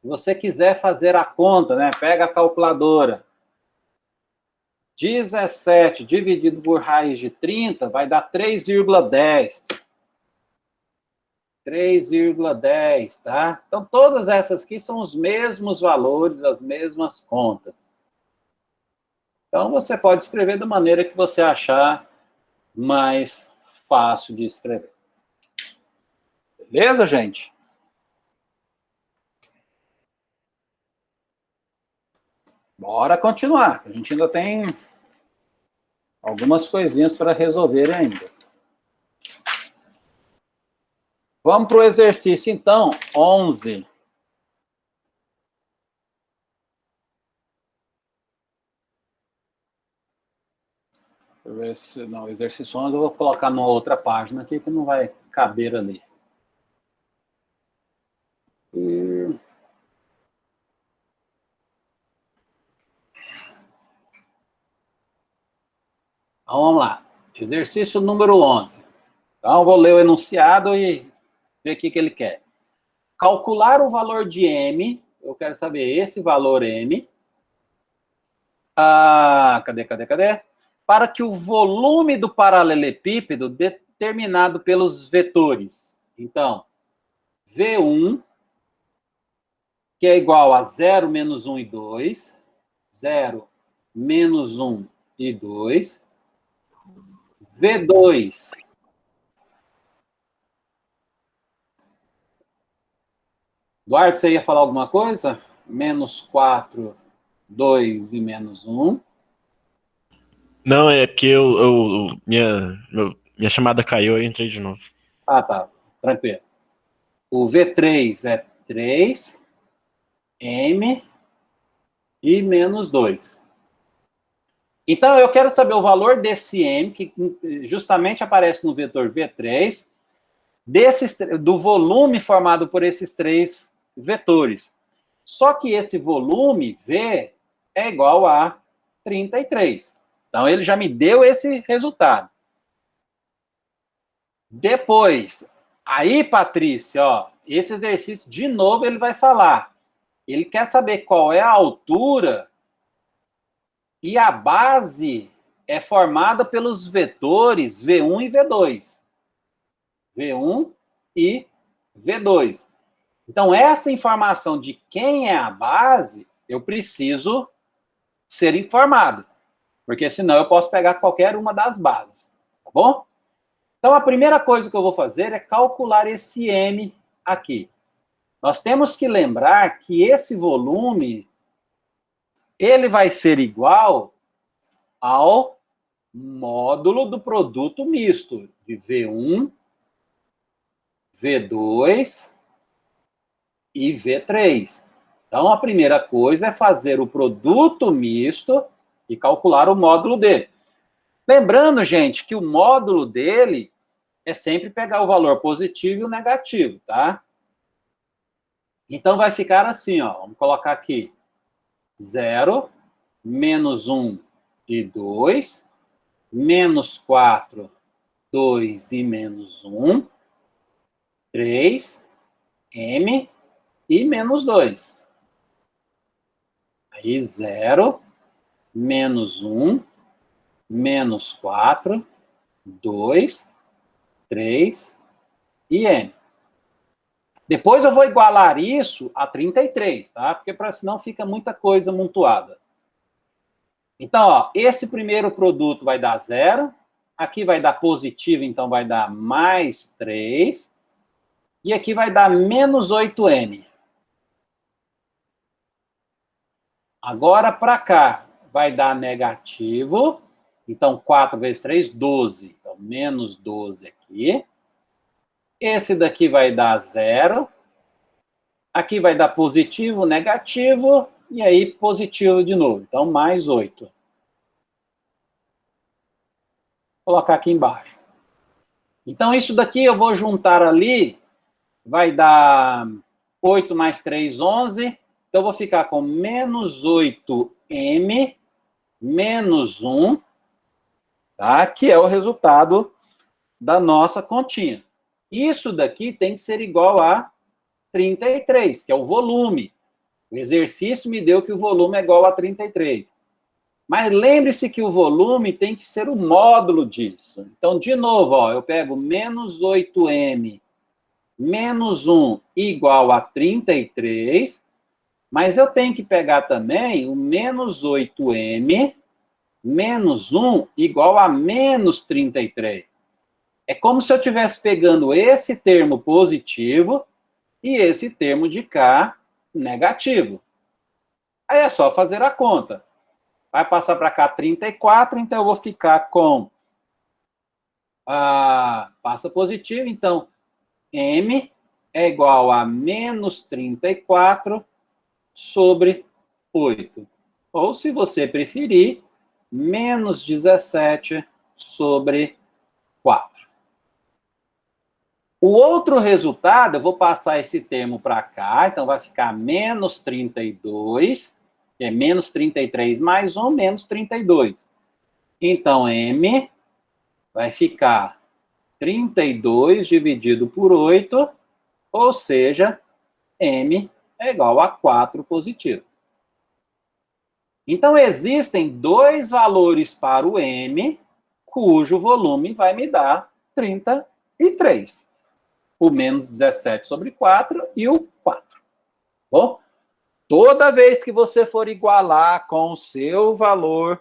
Speaker 1: Se você quiser fazer a conta, né? Pega a calculadora. 17 dividido por raiz de 30 vai dar 3,10. 3,10, tá? Então, todas essas aqui são os mesmos valores, as mesmas contas. Então, você pode escrever da maneira que você achar mais fácil de escrever. Beleza, gente? Bora continuar. A gente ainda tem algumas coisinhas para resolver ainda. Vamos para o exercício, então, 11. Deixa eu ver se... Não, exercício 11 eu vou colocar numa outra página aqui que não vai caber ali. E... Então, vamos lá. Exercício número 11. Então, eu vou ler o enunciado e ver o que ele quer. Calcular o valor de M, eu quero saber esse valor M. Cadê? Para que o volume do paralelepípedo determinado pelos vetores. Então, V1, que é igual a 0, menos 1 e 2. 0, menos 1 e 2. V2. Duarte, você ia falar alguma coisa? Menos 4, 2 e menos 1.
Speaker 3: Não, é porque minha chamada caiu, eu entrei de novo.
Speaker 1: Tá. Tranquilo. O V3 é 3, M e menos 2. Então, eu quero saber o valor desse M, que justamente aparece no vetor V3, do volume formado por esses três vetores. Só que esse volume, V, é igual a 33. Então, ele já me deu esse resultado. Depois, aí, Patrícia, ó, esse exercício, de novo, ele vai falar. Ele quer saber qual é a altura e a base é formada pelos vetores V1 e V2. V1 e V2. Então, essa informação de quem é a base, eu preciso ser informado. Porque senão eu posso pegar qualquer uma das bases. Tá bom? Então, a primeira coisa que eu vou fazer é calcular esse M aqui. Nós temos que lembrar que esse volume, ele vai ser igual ao módulo do produto misto de V1, V2 e V3. Então, a primeira coisa é fazer o produto misto e calcular o módulo dele. Lembrando, gente, que o módulo dele é sempre pegar o valor positivo e o negativo, tá? Então, vai ficar assim, ó. Vamos colocar aqui 0, menos 1 e 2, menos 4, 2 e menos 1, 3, M e menos 2. Aí, 0, menos 1, menos 4, 2, 3 e M. Depois eu vou igualar isso a 33, tá? Porque senão fica muita coisa amontoada. Então, ó, esse primeiro produto vai dar 0. Aqui vai dar positivo, então vai dar mais 3. E aqui vai dar menos 8M. Agora, para cá, vai dar negativo. Então, 4 vezes 3, 12. Então, menos 12 aqui. Esse daqui vai dar 0. Aqui vai dar positivo, negativo. E aí, positivo de novo. Então, mais 8. Vou colocar aqui embaixo. Então, isso daqui eu vou juntar ali. Vai dar 8 mais 3, 11. Então, eu vou ficar com menos 8M menos 1, tá? Que é o resultado da nossa continha. Isso daqui tem que ser igual a 33, que é o volume. O exercício me deu que o volume é igual a 33. Mas lembre-se que o volume tem que ser o módulo disso. Então, de novo, ó, eu pego menos 8M menos 1 igual a 33, mas eu tenho que pegar também o menos 8M menos 1 igual a menos 33. É como se eu estivesse pegando esse termo positivo e esse termo de cá negativo. Aí é só fazer a conta. Vai passar para cá 34, então eu vou ficar com... passa positivo, então M é igual a menos 34 sobre 8. Ou, se você preferir, menos 17 sobre 4. O outro resultado, eu vou passar esse termo para cá, então vai ficar menos 32, que é menos 33 mais 1, menos 32. Então, M vai ficar 32 dividido por 8, ou seja, M é igual a 4 positivo. Então, existem dois valores para o M, cujo volume vai me dar 33. O menos 17 sobre 4 e o 4. Bom, toda vez que você for igualar com o seu valor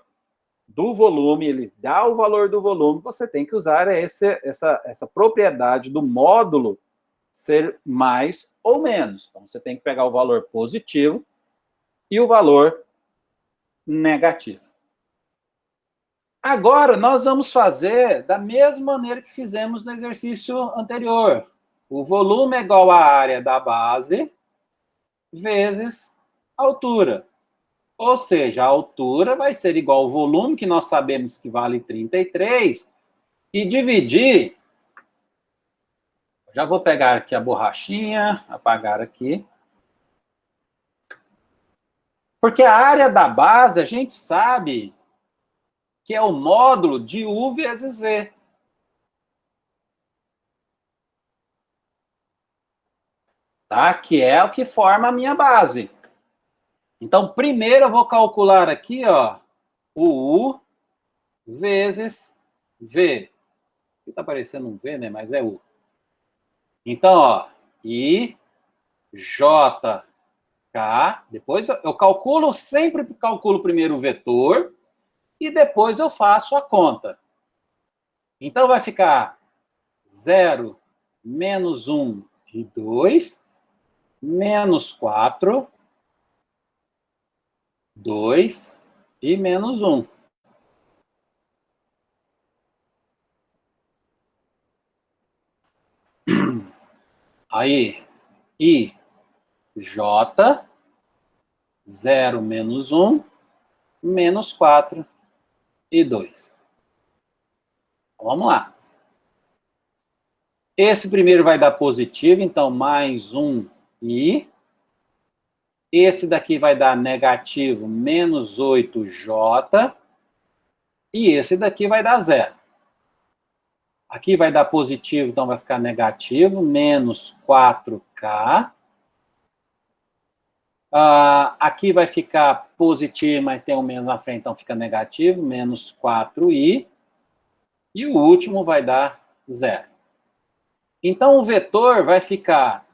Speaker 1: do volume, ele dá o valor do volume, você tem que usar essa propriedade do módulo ser mais ou menos. Então, você tem que pegar o valor positivo e o valor negativo. Agora, nós vamos fazer da mesma maneira que fizemos no exercício anterior. O volume é igual à área da base vezes a altura. Ou seja, a altura vai ser igual ao volume, que nós sabemos que vale 33, e dividir... Já vou pegar aqui a borrachinha, apagar aqui. Porque a área da base, a gente sabe que é o módulo de U vezes V. Tá? Que é o que forma a minha base. Então, primeiro eu vou calcular aqui, ó, o U vezes V. Aqui está aparecendo um V, né? Mas é U. Então, ó, I, J, K. Depois eu calculo, sempre calculo primeiro o vetor e depois eu faço a conta. Então, vai ficar 0, menos 1 e 2, menos 4, 2 e menos 1. Aí, I, J, 0 menos 1, menos 4 e 2. Vamos lá. Esse primeiro vai dar positivo, então mais 1 I. Esse daqui vai dar negativo, menos 8J. E esse daqui vai dar 0. Aqui vai dar positivo, então vai ficar negativo, menos 4K. Aqui vai ficar positivo, mas tem um menos na frente, então fica negativo, menos 4i. E o último vai dar 0. Então, o vetor vai ficar...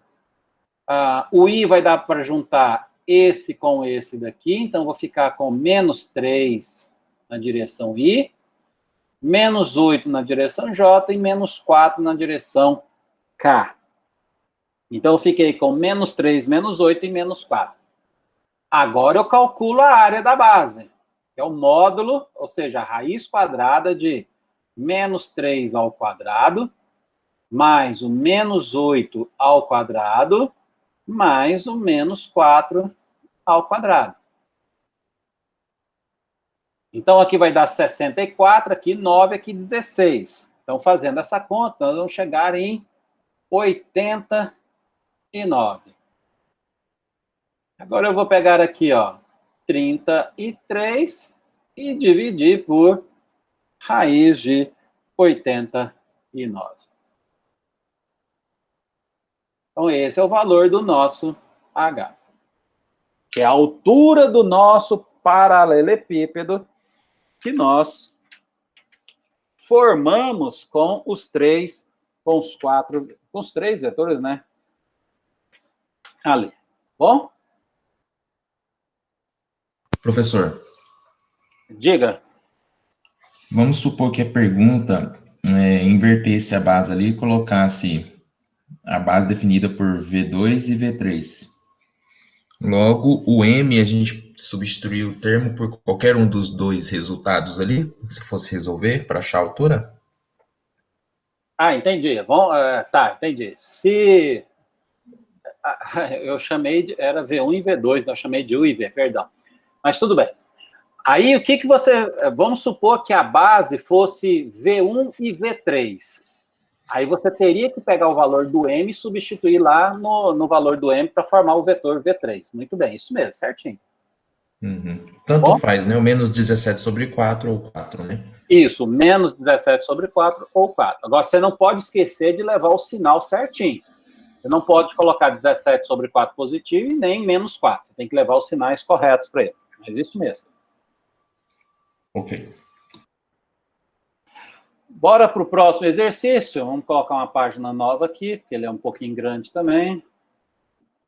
Speaker 1: o i vai dar para juntar esse com esse daqui, então vou ficar com menos 3 na direção i, menos 8 na direção j e menos 4 na direção k. Então, eu fiquei com menos 3, menos 8 e menos 4. Agora eu calculo a área da base, que é o módulo, ou seja, a raiz quadrada de menos 3 ao quadrado, mais o menos 8 ao quadrado, mais o menos 4 ao quadrado. Então, aqui vai dar 64, aqui 9, aqui 16. Então, fazendo essa conta, nós vamos chegar em 89. Agora eu vou pegar aqui, ó, 33 e dividir por raiz de 89. Então, esse é o valor do nosso H, que é a altura do nosso paralelepípedo que nós formamos com os três vetores, né? Ali. Bom?
Speaker 2: Professor,
Speaker 1: Diga.
Speaker 2: vamos supor que a pergunta invertesse a base ali e colocasse a base definida por V2 e V3. Logo, o M, a gente substituiu o termo por qualquer um dos dois resultados ali, se fosse resolver, para achar a altura?
Speaker 1: Entendi. Bom, tá, entendi. Se... eu chamei, era V1 e V2, eu chamei de U e V, perdão. Mas tudo bem. Aí, o que que você... Vamos supor que a base fosse V1 e V3. Aí você teria que pegar o valor do M e substituir lá no valor do M para formar o vetor V3. Muito bem, isso mesmo, certinho.
Speaker 2: Uhum. Tanto faz, né? O menos 17 sobre 4 ou 4, né?
Speaker 1: Isso, menos 17 sobre 4 ou 4. Agora, você não pode esquecer de levar o sinal certinho. Você não pode colocar 17 sobre 4 positivo e nem menos 4. Você tem que levar os sinais corretos para ele. Mas isso mesmo.
Speaker 2: Ok.
Speaker 1: Bora para o próximo exercício. Vamos colocar uma página nova aqui, porque ele é um pouquinho grande também.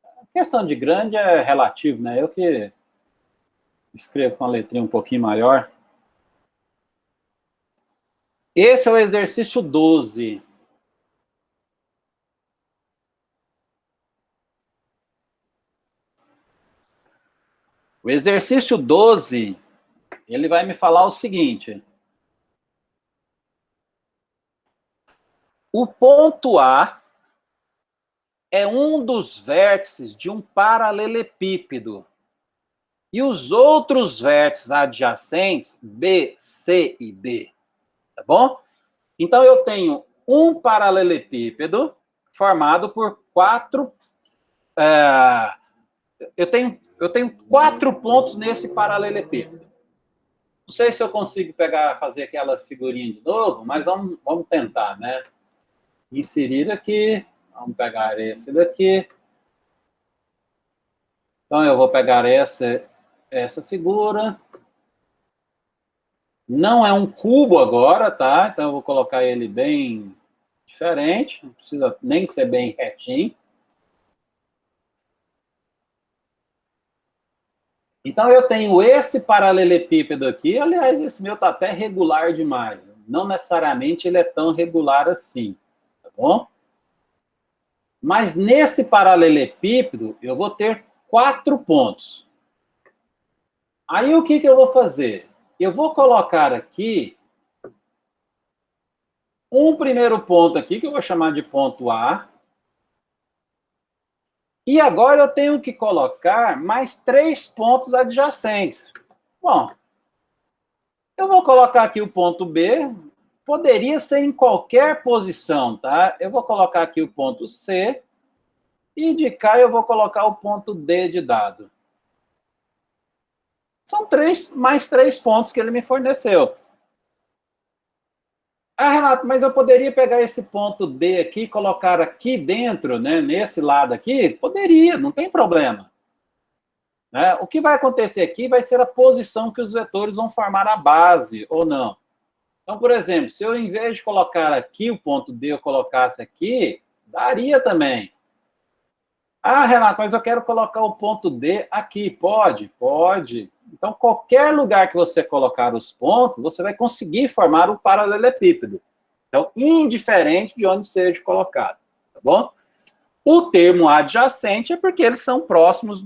Speaker 1: A questão de grande é relativo, né? Eu que escrevo com a letrinha um pouquinho maior. Esse é o exercício 12. O exercício 12, ele vai me falar o seguinte. O ponto A é um dos vértices de um paralelepípedo. E os outros vértices adjacentes, B, C e D. Tá bom? Então, eu tenho um paralelepípedo formado por 4... eu tenho 4 pontos nesse paralelepípedo. Não sei se eu consigo fazer aquela figurinha de novo, mas vamos tentar, né? Inserir aqui. Vamos pegar esse daqui. Então, eu vou pegar essa figura. Não é um cubo agora, tá? Então, eu vou colocar ele bem diferente. Não precisa nem ser bem retinho. Então, eu tenho esse paralelepípedo aqui. Aliás, esse meu está até regular demais. Não necessariamente ele é tão regular assim, tá bom? Mas nesse paralelepípedo, eu vou ter 4 pontos. Aí, o que que eu vou fazer? Eu vou colocar aqui um primeiro ponto aqui, que eu vou chamar de ponto A. E agora eu tenho que colocar mais 3 pontos adjacentes. Bom, eu vou colocar aqui o ponto B. Poderia ser em qualquer posição, tá? Eu vou colocar aqui o ponto C. E de cá eu vou colocar o ponto D de dado. São mais 3 pontos que ele me forneceu. Ah, Renato, mas eu poderia pegar esse ponto D aqui e colocar aqui dentro, né, nesse lado aqui? Poderia, não tem problema. Né? O que vai acontecer aqui vai ser a posição que os vetores vão formar a base, ou não. Então, por exemplo, se eu, em vez de colocar aqui o ponto D, eu colocasse aqui, daria também. Ah, Renato, mas eu quero colocar o ponto D aqui. Pode? Pode. Então, qualquer lugar que você colocar os pontos, você vai conseguir formar um paralelepípedo. Então, indiferente de onde seja colocado. Tá bom? O termo adjacente é porque eles são próximos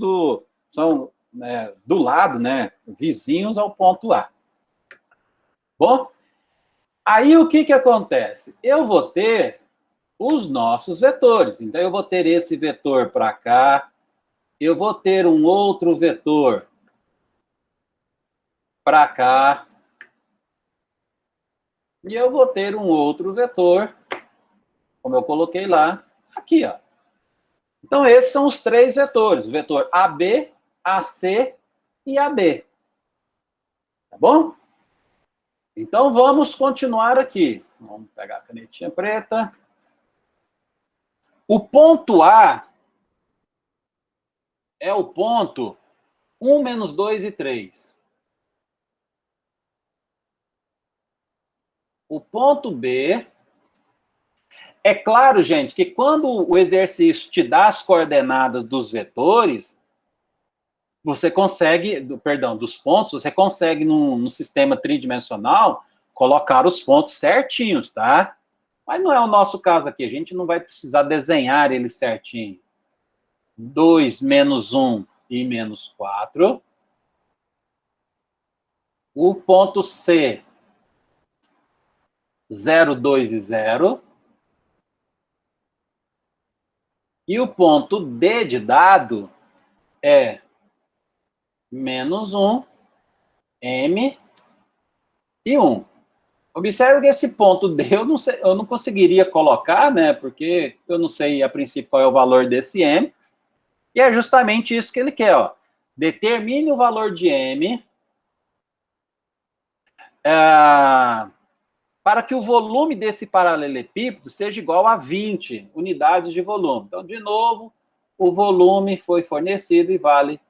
Speaker 1: são, né, do lado, né, vizinhos ao ponto A. Bom, aí o que que acontece? Eu vou ter os nossos vetores. Então, eu vou ter esse vetor para cá, eu vou ter um outro vetor para cá, e eu vou ter um outro vetor, como eu coloquei lá, aqui, ó. Então, esses são os 3 vetores, o vetor AB, AC e AB. Tá bom? Então, vamos continuar aqui. Vamos pegar a canetinha preta. O ponto A é o ponto 1, menos 2 e 3. O ponto B... É claro, gente, que quando o exercício te dá as coordenadas dos vetores, você consegue, dos pontos, você consegue, num sistema tridimensional, colocar os pontos certinhos, tá? Mas não é o nosso caso aqui, a gente não vai precisar desenhar ele certinho. 2, menos 1 e menos 4. O ponto C, 0, 2 e 0. E o ponto D de dado é menos 1 M e 1. Observe que esse ponto D eu não conseguiria colocar, né? Porque eu não sei a princípio qual é o valor desse M. E é justamente isso que ele quer, ó. Determine o valor de M para que o volume desse paralelepípedo seja igual a 20 unidades de volume. Então, de novo, o volume foi fornecido e vale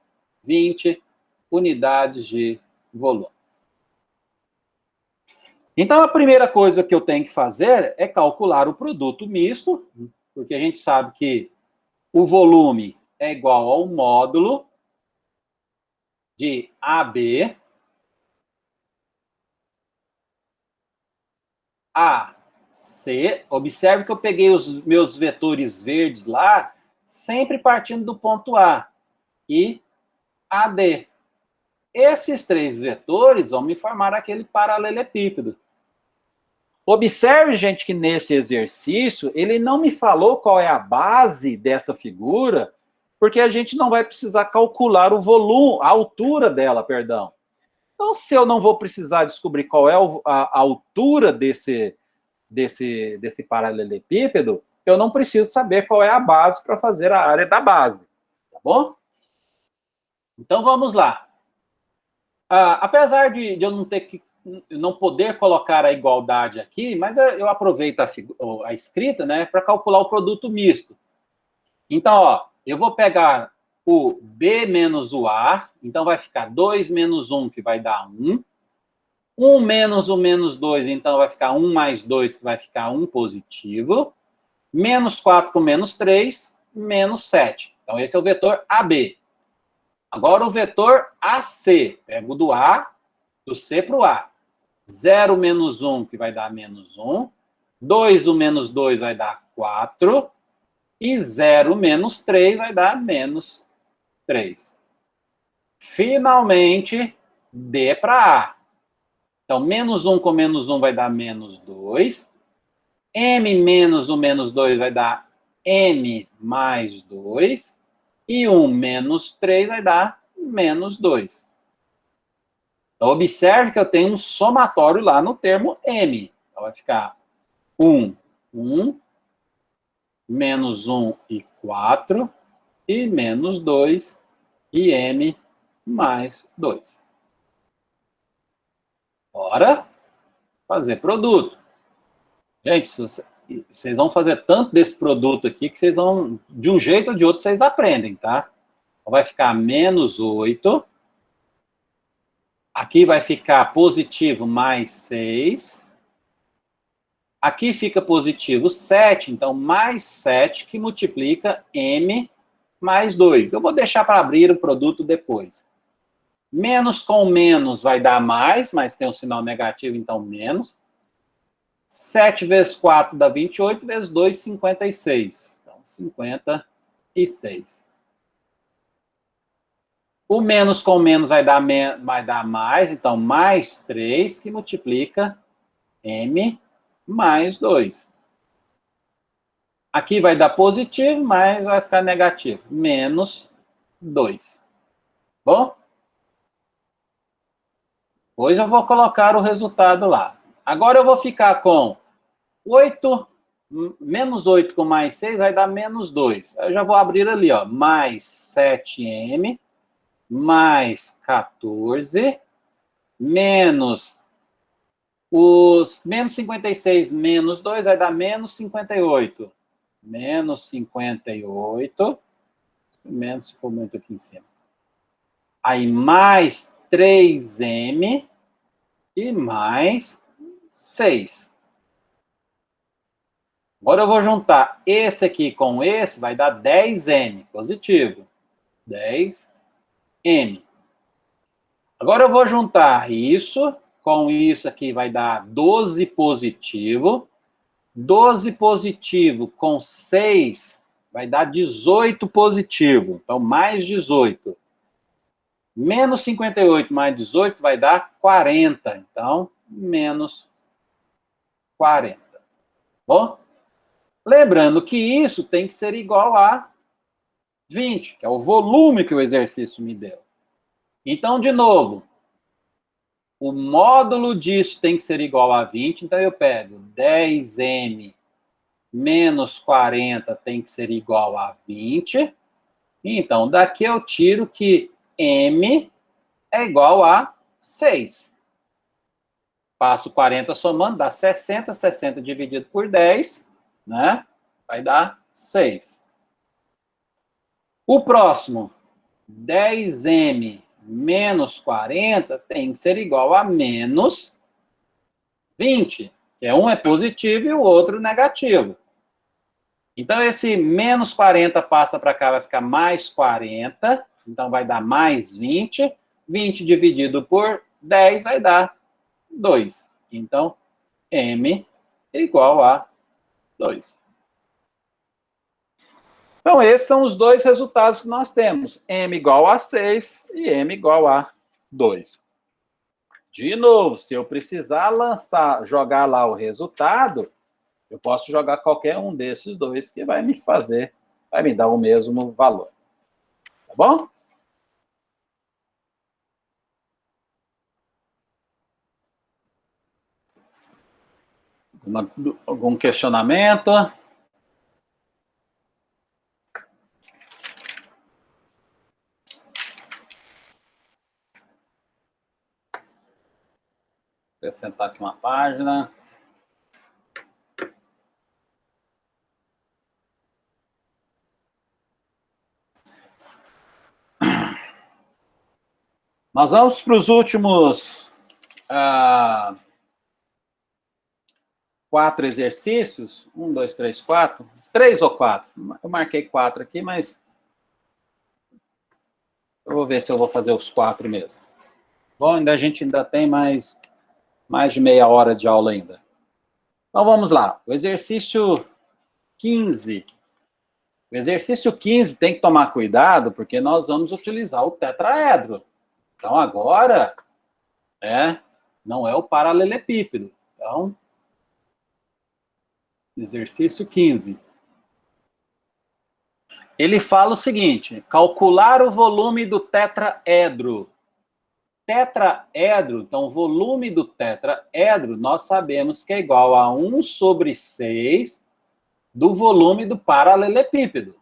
Speaker 1: 20 unidades de volume. Então, a primeira coisa que eu tenho que fazer é calcular o produto misto, porque a gente sabe que o volume é igual ao módulo de AB, AC. Observe que eu peguei os meus vetores verdes lá, sempre partindo do ponto A, e AD. Esses três vetores vão me formar aquele paralelepípedo. Observe, gente, que nesse exercício, ele não me falou qual é a base dessa figura, porque a gente não vai precisar calcular o volume, a altura dela, perdão. Então, se eu não vou precisar descobrir qual é a altura desse paralelepípedo, eu não preciso saber qual é a base para fazer a área da base, tá bom? Então, vamos lá. Apesar de eu não poder colocar a igualdade aqui, mas eu aproveito a escrita, né, para calcular o produto misto. Então, ó, eu vou pegar o B menos o A, então vai ficar 2 menos 1, que vai dar 1. 1 menos o menos 2, então vai ficar 1 mais 2, que vai ficar 1 positivo. Menos 4 com menos 3, menos 7. Então, esse é o vetor AB. Agora, o vetor AC. Pego do A, do C para o A. 0 menos 1, que vai dar menos 1. 2, o menos 2 vai dar 4. E 0 menos 3 vai dar menos 3. Finalmente, D para A. Então, menos 1 com menos 1 vai dar menos 2. M menos o menos 2 vai dar M mais 2. E 1 menos 3 vai dar menos 2. Então, observe que eu tenho um somatório lá no termo M. Então, vai ficar 1, 1, menos 1 e 4, e menos 2, e M mais 2. Bora fazer produto. Gente, vocês vão fazer tanto desse produto aqui que vocês vão, de um jeito ou de outro, vocês aprendem, tá? Então, vai ficar menos 8. Aqui vai ficar positivo mais 6. Aqui fica positivo 7, então mais 7, que multiplica M mais 2. Eu vou deixar para abrir o produto depois. Menos com menos vai dar mais, mas tem um sinal negativo, então menos. 7 vezes 4 dá 28, vezes 2, 56. Então, 56. O menos com menos vai dar mais, então mais 3, que multiplica M mais 2. Aqui vai dar positivo, mas vai ficar negativo. Menos 2. Bom? Hoje eu vou colocar o resultado lá. Agora eu vou ficar com 8, menos 8 com mais 6 vai dar menos 2. Eu já vou abrir ali, ó, mais 7M, mais 14, menos os menos 56 menos 2 vai dar menos 58. Menos 58, menos ficou muito aqui em cima. Aí mais 3M e mais 6. Agora eu vou juntar esse aqui com esse, vai dar 10M, positivo. 10M. Agora eu vou juntar isso com isso aqui, vai dar 12 positivo. 12 positivo com 6 vai dar 18 positivo. Então, mais 18. Menos 58 mais 18 vai dar 40. Então, menos 40. Bom? Lembrando que isso tem que ser igual a 20, que é o volume que o exercício me deu. Então, de novo, O módulo disso tem que ser igual a 20, então eu pego 10m menos 40 tem que ser igual a 20. Então, daqui eu tiro que m é igual a 6. Passo 40 somando, dá 60. 60 dividido por 10, né? Vai dar 6. O próximo, 10m menos 40 tem que ser igual a menos 20. Que um é positivo e o outro negativo. Então, esse menos 40 passa para cá, vai ficar mais 40. Então, vai dar mais 20. 20 dividido por 10 vai dar 2. Então, m é igual a 2. Então, esses são os dois resultados que nós temos. M igual a 6 e M igual a 2. De novo, se eu precisar jogar lá o resultado, eu posso jogar qualquer um desses dois que vai me dar o mesmo valor. Tá bom? Algum questionamento? Vou acrescentar aqui uma página. Nós vamos para os últimos 4 exercícios. 1, 2, 3, 4. 3 ou 4. Eu marquei 4 aqui, mas eu vou ver se eu vou fazer os 4 mesmo. Bom, a gente ainda tem mais de meia hora de aula ainda. Então, vamos lá. O exercício 15. O exercício 15 tem que tomar cuidado, porque nós vamos utilizar o tetraedro. Então, agora, não é o paralelepípedo. Então, exercício 15. Ele fala o seguinte: calcular o volume do tetraedro. Tetraedro, então, o volume do tetraedro, nós sabemos que é igual a 1 sobre 6 do volume do paralelepípedo.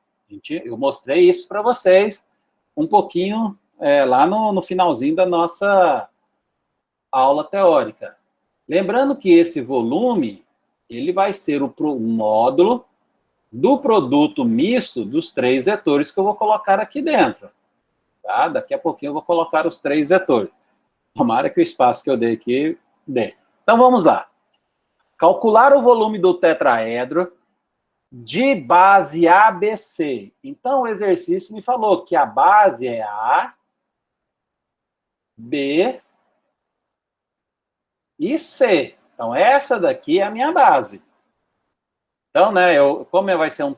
Speaker 1: Eu mostrei isso para vocês um pouquinho lá no finalzinho da nossa aula teórica. Lembrando que esse volume, ele vai ser o módulo do produto misto dos 3 vetores que eu vou colocar aqui dentro. Tá? Daqui a pouquinho eu vou colocar os 3 vetores. Tomara que o espaço que eu dei aqui dê. Então, vamos lá. Calcular o volume do tetraedro de base ABC. Então, o exercício me falou que a base é A, B e C. Então, essa daqui é a minha base. Então, como vai ser um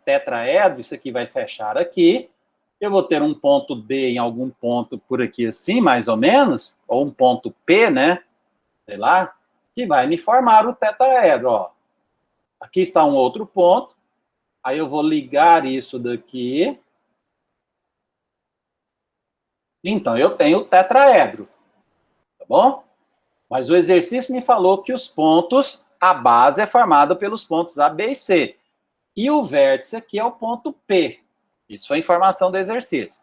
Speaker 1: tetraedro, isso aqui vai fechar aqui. Eu vou ter um ponto D em algum ponto por aqui assim, mais ou menos, ou um ponto P, né? Sei lá, que vai me formar o tetraedro, ó. Aqui está um outro ponto. Aí eu vou ligar isso daqui. Então, eu tenho o tetraedro. Tá bom? Mas o exercício me falou que os pontos, a base é formada pelos pontos A, B e C. E o vértice aqui é o ponto P. Isso foi informação do exercício.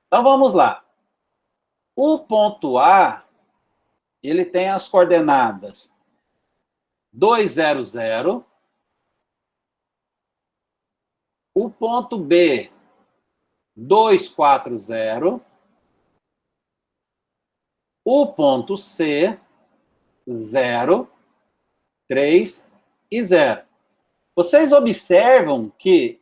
Speaker 1: Então, vamos lá. O ponto A, ele tem as coordenadas 2, 0, 0. O ponto B, 2, 4, 0. O ponto C, 0, 3 e 0. Vocês observam que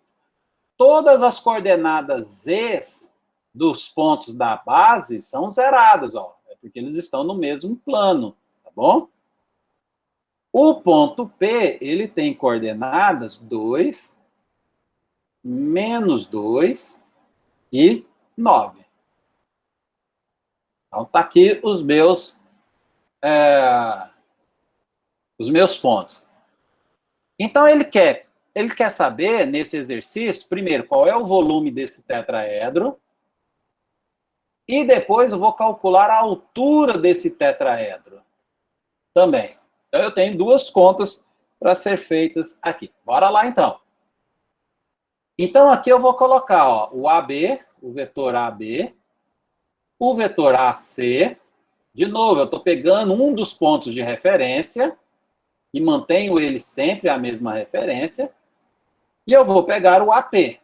Speaker 1: todas as coordenadas z dos pontos da base são zeradas, ó. É porque eles estão no mesmo plano, tá bom? O ponto P, ele tem coordenadas 2, menos 2 e 9. Então, tá aqui os meus pontos. Então, ele quer saber, nesse exercício, primeiro, qual é o volume desse tetraedro. E depois eu vou calcular a altura desse tetraedro também. Então, eu tenho duas contas para ser feitas aqui. Bora lá, então. Então, aqui eu vou colocar ó, o AB, o vetor AB, o vetor AC. De novo, eu estou pegando um dos pontos de referência e mantenho ele sempre a mesma referência. E eu vou pegar o AP.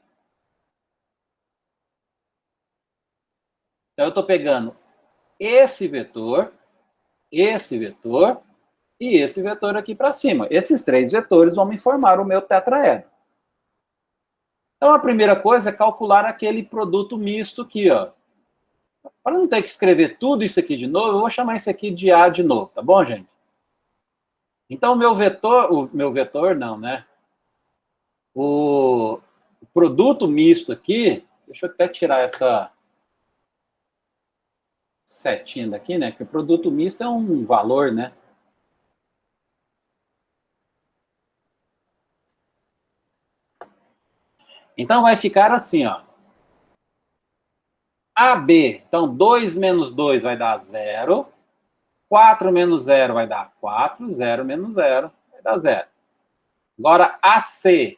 Speaker 1: Então, eu estou pegando esse vetor e esse vetor aqui para cima. Esses três vetores vão me formar o meu tetraedro. Então, a primeira coisa é calcular aquele produto misto aqui, ó. Para não ter que escrever tudo isso aqui de novo, eu vou chamar isso aqui de A de novo, tá bom, gente? Então, o meu vetor não, né? O produto misto aqui, deixa eu até tirar essa setinha daqui, né? Que o produto misto é um valor, né? Então, vai ficar assim, ó. AB, então 2 menos 2 vai dar 0. 4 menos 0 vai dar 4. 0 menos 0 vai dar 0. Agora, AC,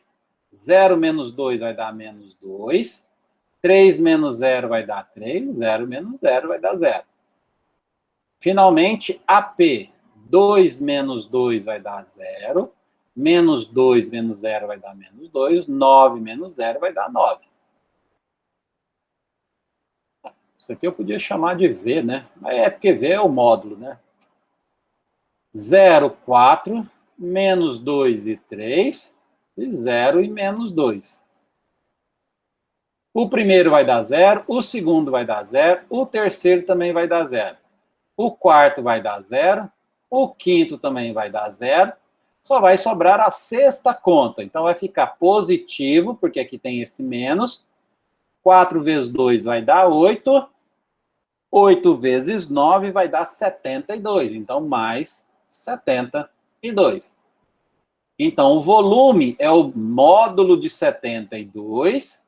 Speaker 1: 0 menos 2 vai dar menos 2. 3 menos 0 vai dar 3. 0 menos 0 vai dar 0. Finalmente, AP, 2 menos 2 vai dar 0. Menos 2 menos 0 vai dar menos 2. 9 menos 0 vai dar 9. Isso aqui eu podia chamar de V, né? Mas é porque V é o módulo, né? 0, 4, menos 2 e 3, e 0 e menos 2. O primeiro vai dar 0, o segundo vai dar 0, o terceiro também vai dar 0. O quarto vai dar 0, o quinto também vai dar 0, só vai sobrar a sexta conta. Então, vai ficar positivo, porque aqui tem esse menos. 4 vezes 2 vai dar 8. 8 vezes 9 vai dar 72. Então, mais 72. Então, o volume é o módulo de 72.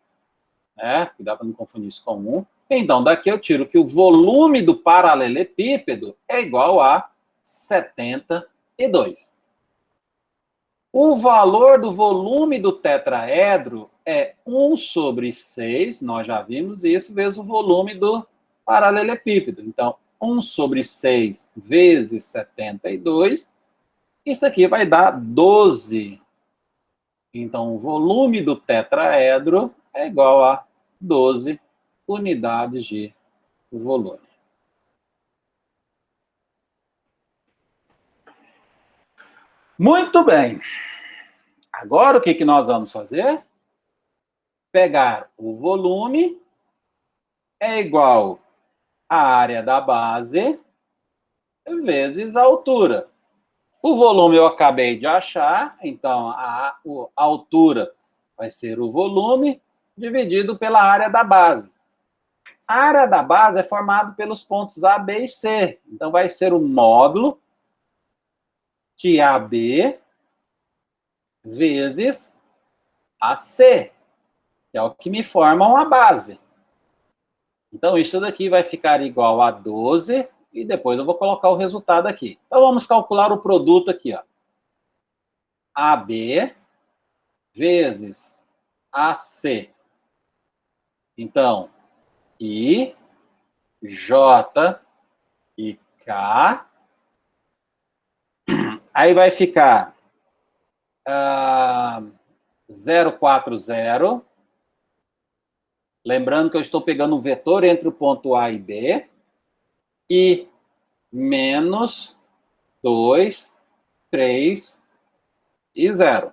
Speaker 1: Né? Cuidado para não confundir isso com 1. Então, daqui eu tiro que o volume do paralelepípedo é igual a 72. O valor do volume do tetraedro é 1 sobre 6, nós já vimos isso, vezes o volume do paralelepípedo. Então, 1 sobre 6 vezes 72, isso aqui vai dar 12. Então, o volume do tetraedro é igual a 12 unidades de volume. Muito bem. Agora, o que nós vamos fazer? Pegar o volume é igual à área da base vezes a altura. O volume eu acabei de achar, então a altura vai ser o volume dividido pela área da base. A área da base é formada pelos pontos A, B e C. Então, vai ser o módulo de AB vezes AC, que é o que me formam a base. Então, isso daqui vai ficar igual a 12, e depois eu vou colocar o resultado aqui. Então, vamos calcular o produto aqui, ó. AB vezes AC. Então, I, J e K. Aí vai ficar 040. Lembrando que eu estou pegando um vetor entre o ponto A e B. E menos 2, 3 e 0.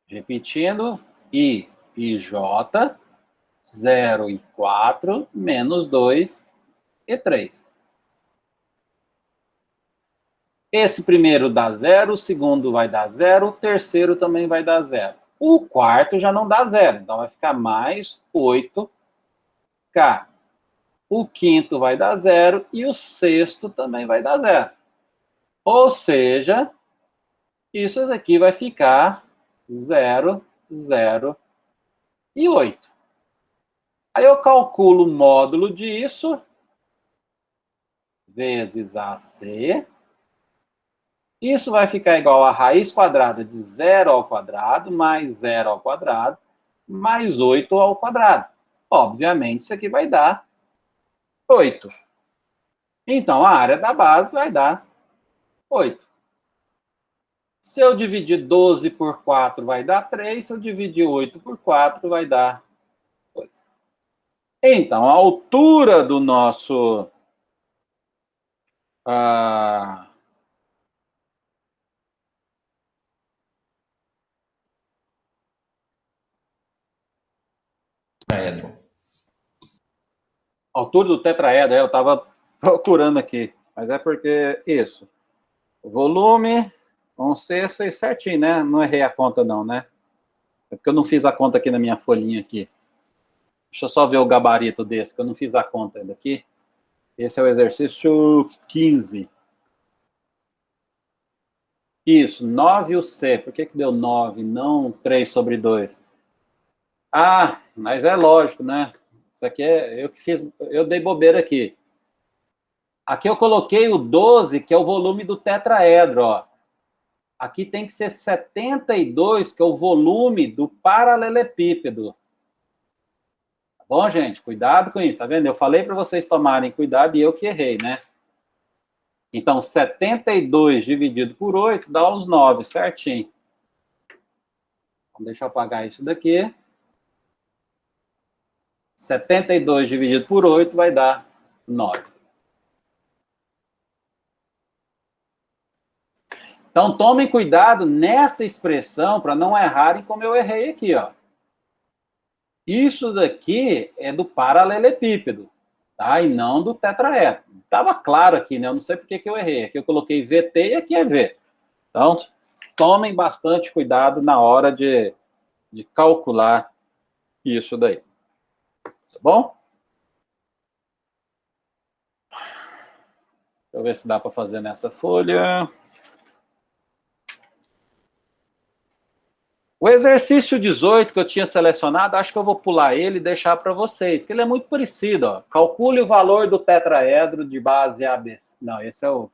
Speaker 1: Repetindo, I e J, 0 e 4, menos 2 e 3. Esse primeiro dá 0, o segundo vai dar 0, o terceiro também vai dar 0. O quarto já não dá 0, então vai ficar mais 8K. O quinto vai dar 0 e o sexto também vai dar 0. Ou seja, isso aqui vai ficar 0, 0 e 8. Aí eu calculo o módulo disso, vezes AC. Isso vai ficar igual a raiz quadrada de 0 ao quadrado, mais 0 ao quadrado, mais 8 ao quadrado. Obviamente, isso aqui vai dar 8. Então, a área da base vai dar 8. Se eu dividir 12 por 4, vai dar 3. Se eu dividir 8 por 4, vai dar 2. Então, a altura do nosso...
Speaker 2: Tetraedro.
Speaker 1: A altura do tetraedro, eu estava procurando aqui, mas é porque isso. O volume vão ser isso aí certinho, né? Não errei a conta não, né? É porque eu não fiz a conta aqui na minha folhinha aqui. Deixa eu só ver o gabarito desse, que eu não fiz a conta ainda aqui. Esse é o exercício 15. Isso, 9 Por que deu 9, não 3 sobre 2? Ah, mas é lógico, né? Isso aqui é eu que fiz, eu dei bobeira aqui. Aqui eu coloquei o 12, que é o volume do tetraedro, ó. Aqui tem que ser 72, que é o volume do paralelepípedo. Tá bom, gente? Cuidado com isso, tá vendo? Eu falei para vocês tomarem cuidado e eu que errei, né? Então, 72 dividido por 8 dá uns 9, certinho. Então, deixa eu apagar isso daqui. 72 dividido por 8 vai dar 9. Então, tomem cuidado nessa expressão para não errarem como eu errei aqui, ó. Isso daqui é do paralelepípedo, tá? E não do tetraedro. Estava claro aqui, né? Eu não sei por que eu errei. Aqui eu coloquei VT e aqui é V. Então, tomem bastante cuidado na hora de calcular isso daí. Tá bom? Deixa eu ver se dá para fazer nessa folha. O exercício 18 que eu tinha selecionado, acho que eu vou pular ele e deixar para vocês, que ele é muito parecido. Ó. Calcule o valor do tetraedro de base ABC. Não, esse é o...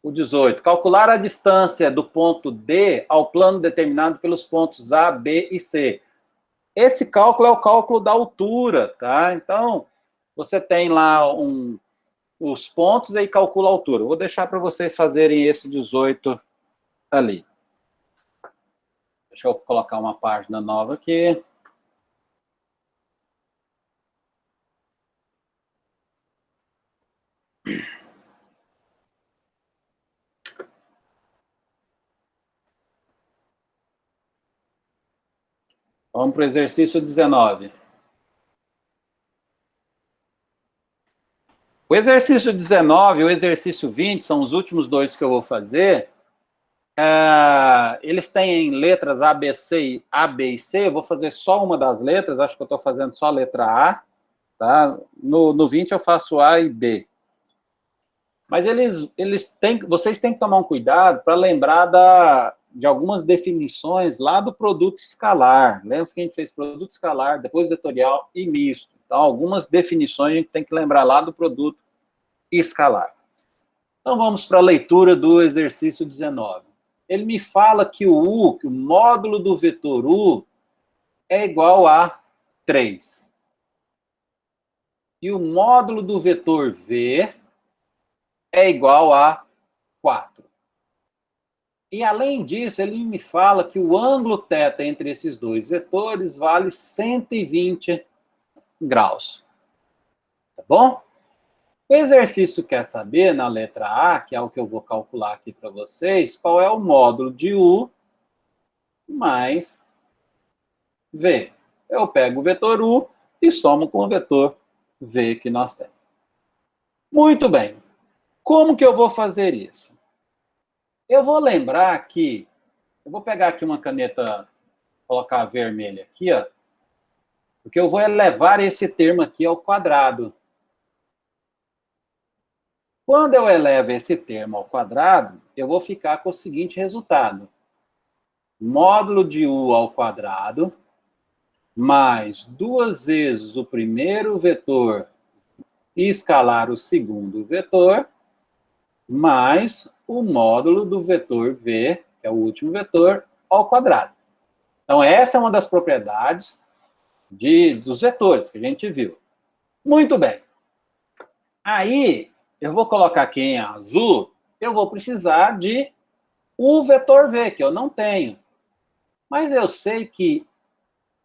Speaker 1: o 18. Calcular a distância do ponto D ao plano determinado pelos pontos A, B e C. Esse cálculo é o cálculo da altura, tá? Então, você tem lá os pontos e calcula a altura. Vou deixar para vocês fazerem esse 18 ali. Deixa eu colocar uma página nova aqui. Vamos para o exercício 19. O exercício 19 e o exercício 20 são os últimos dois que eu vou fazer. Eles têm letras A, B e C. Eu vou fazer só uma das letras. Acho que eu estou fazendo só a letra A. Tá? No 20 eu faço A e B. Mas vocês têm que tomar um cuidado para lembrar de algumas definições lá do produto escalar. Lembra que a gente fez produto escalar, depois vetorial e misto. Então, algumas definições a gente tem que lembrar lá do produto escalar. Então, vamos para a leitura do exercício 19. Ele me fala que o módulo do vetor U é igual a 3. E o módulo do vetor V é igual a 4. E, além disso, ele me fala que o ângulo θ entre esses dois vetores vale 120 graus. Tá bom? O exercício quer saber, na letra A, que é o que eu vou calcular aqui para vocês, qual é o módulo de U mais V. Eu pego o vetor U e somo com o vetor V que nós temos. Muito bem. Como que eu vou fazer isso? Eu vou lembrar que... Eu vou pegar aqui uma caneta, colocar a vermelha aqui, ó, porque eu vou elevar esse termo aqui ao quadrado. Quando eu elevo esse termo ao quadrado, eu vou ficar com o seguinte resultado. Módulo de u ao quadrado mais 2 vezes o primeiro vetor escalar o segundo vetor, mais o módulo do vetor v, que é o último vetor, ao quadrado. Então, essa é uma das propriedades dos vetores que a gente viu. Muito bem. Aí, eu vou colocar aqui em azul, eu vou precisar de o vetor v, que eu não tenho. Mas eu sei que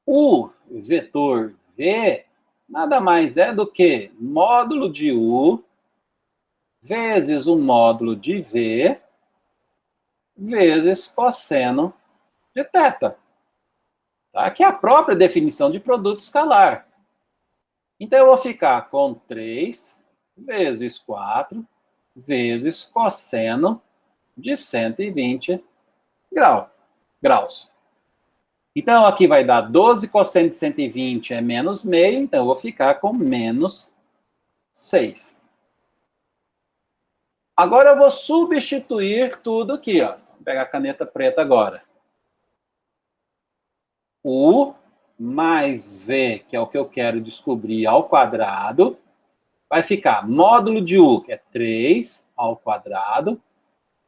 Speaker 1: o vetor v nada mais é do que módulo de u vezes o módulo de v vezes cosseno de θ. Tá? Que é a própria definição de produto escalar. Então, eu vou ficar com 3 vezes 4 vezes cosseno de 120 graus. Então, aqui vai dar 12 cosseno de 120 é menos meio, então eu vou ficar com menos 6. Agora eu vou substituir tudo aqui, ó. Vou pegar a caneta preta agora. U mais V, que é o que eu quero descobrir, ao quadrado, vai ficar módulo de U, que é 3 ao quadrado,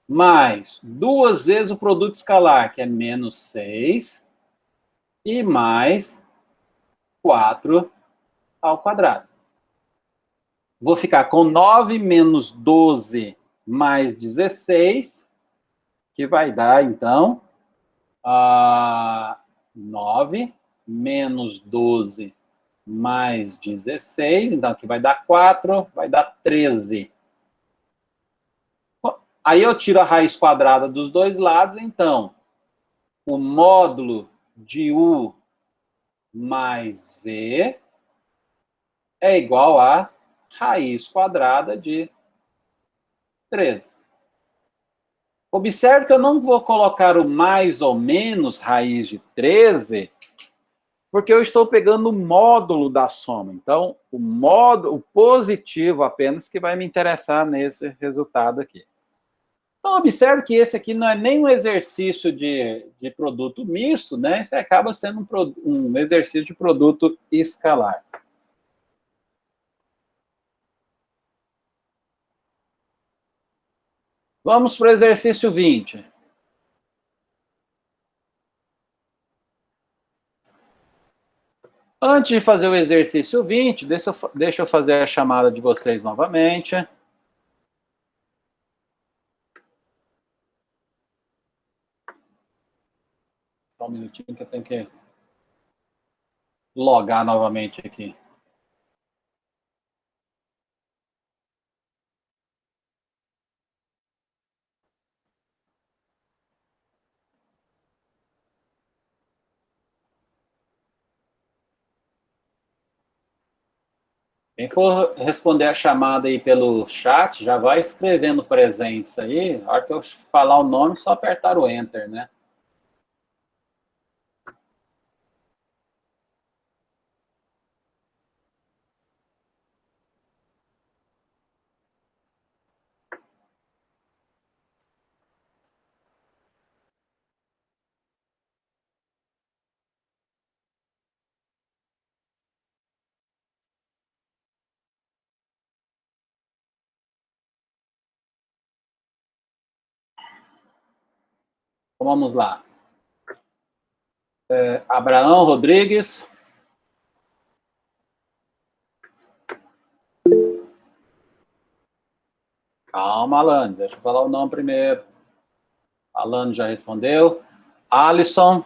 Speaker 1: mais 2 vezes o produto escalar, que é menos 6, e mais 4 ao quadrado. Vou ficar com 9 menos 12 mais 16, que vai dar, então, 9 menos 12 mais 16, então aqui vai dar 4, vai dar 13. Aí eu tiro a raiz quadrada dos dois lados, então, o módulo de U mais V é igual a raiz quadrada de 13. Observe que eu não vou colocar o mais ou menos raiz de 13, porque eu estou pegando o módulo da soma. Então, o positivo apenas que vai me interessar nesse resultado aqui. Então, observe que esse aqui não é nem um exercício de produto misto, né? Isso acaba sendo um exercício de produto escalar. Vamos para o exercício 20. Antes de fazer o exercício 20, deixa eu fazer a chamada de vocês novamente. Só um minutinho que eu tenho que logar novamente aqui. Quem for responder a chamada aí pelo chat, já vai escrevendo presença aí. Na hora que eu falar o nome, só apertar o Enter, né? Então, vamos lá. Abraão Rodrigues. Calma, Alane, deixa eu falar o nome primeiro. Alane já respondeu. Alisson.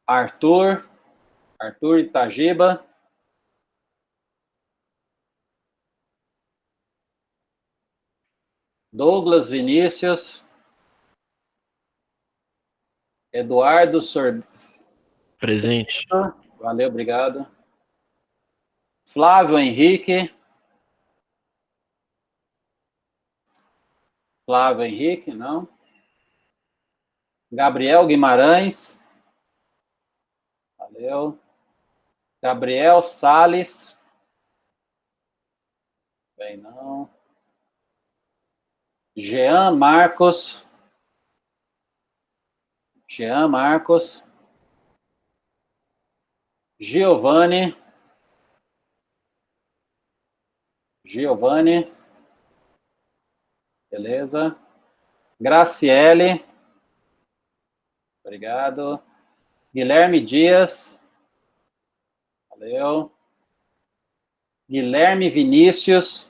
Speaker 1: Arthur Itagiba. Douglas Vinícius. Eduardo
Speaker 3: Presente.
Speaker 1: Valeu, obrigado. Flávio Henrique. Flávio Henrique, não. Gabriel Guimarães. Valeu. Gabriel Salles. Bem, não. Jean Marcos. Jean Marcos. Giovanni. Giovanni. Beleza. Graciele. Obrigado. Guilherme Dias. Valeu. Guilherme Vinícius.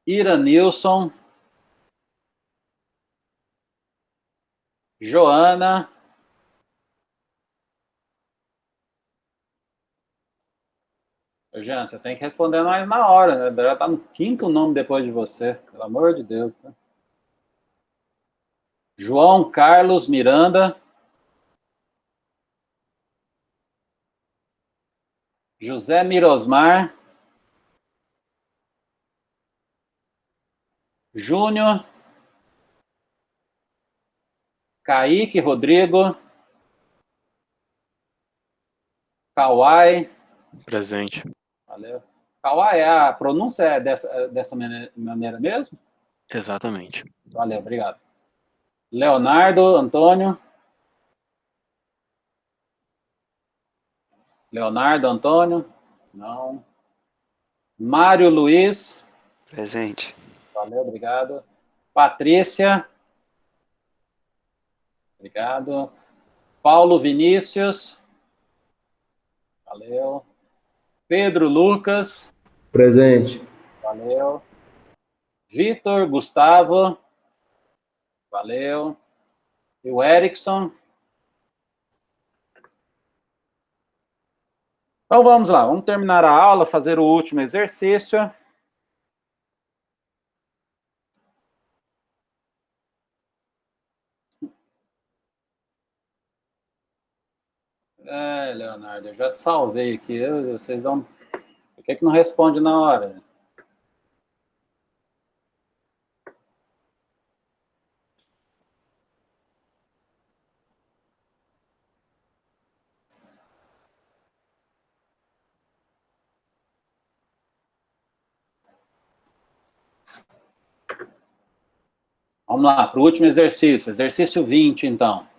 Speaker 1: Iranilson. Joana. Jean, você tem que responder mais na hora, né? Já está no 5º nome depois de você, pelo amor de Deus. Né? João Carlos Miranda. José Mirosmar. Júnior. Kaique Rodrigo. Kawai.
Speaker 4: Presente.
Speaker 1: Valeu. Kawai, a pronúncia é dessa maneira mesmo?
Speaker 4: Exatamente.
Speaker 1: Valeu, obrigado. Leonardo Antônio. Leonardo Antônio. Não. Mário Luiz.
Speaker 5: Presente.
Speaker 1: Valeu, obrigado. Patrícia. Obrigado. Paulo Vinícius. Valeu. Pedro Lucas.
Speaker 6: Presente.
Speaker 1: Valeu. Vitor Gustavo. Valeu. E o Erickson. Então vamos lá, vamos terminar a aula, fazer o último exercício. Leonardo, eu já salvei aqui, vocês dão... Por que não responde na hora? Vamos lá, para o último exercício. Exercício 20, então.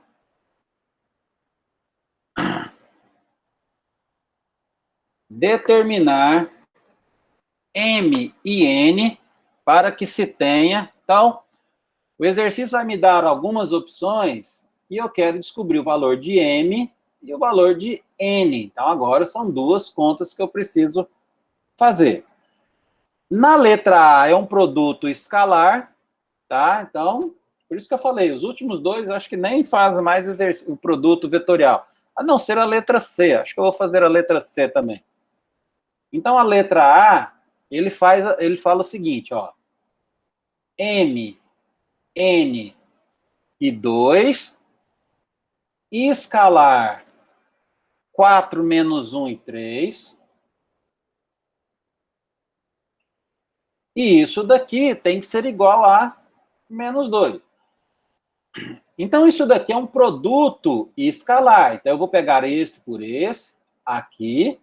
Speaker 1: Determinar M e N para que se tenha... Então, o exercício vai me dar algumas opções e eu quero descobrir o valor de M e o valor de N. Então, agora são duas contas que eu preciso fazer. Na letra A é um produto escalar, tá? Então, por isso que eu falei, os últimos dois acho que nem fazem mais o produto vetorial, a não ser a letra C. Acho que eu vou fazer a letra C também. Então, a letra A, ele fala o seguinte, ó. M, N e 2, e escalar 4 menos 1 e 3. E isso daqui tem que ser igual a menos 2. Então, isso daqui é um produto escalar. Então, eu vou pegar esse por esse, aqui,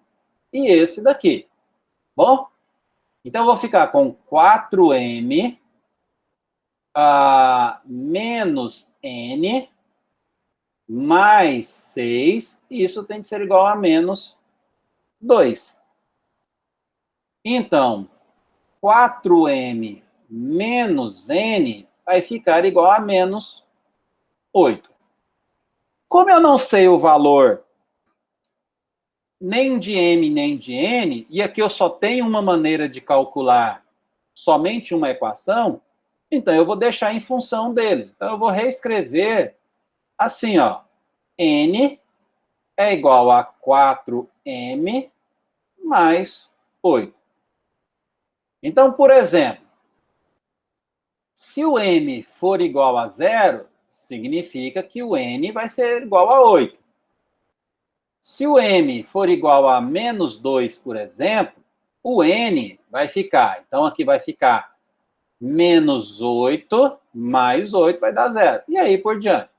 Speaker 1: e esse daqui. Bom? Então, eu vou ficar com 4m menos n mais 6, e isso tem que ser igual a menos 2. Então, 4m menos n vai ficar igual a menos 8. Como eu não sei o valor nem de m nem de n, e aqui eu só tenho uma maneira de calcular somente uma equação, então eu vou deixar em função deles. Então eu vou reescrever assim, ó. N é igual a 4m mais 8. Então, por exemplo, se o m for igual a 0, significa que o n vai ser igual a 8. Se o m for igual a menos 2, por exemplo, o n vai ficar, então aqui vai ficar menos 8 mais 8 vai dar 0. E aí por diante.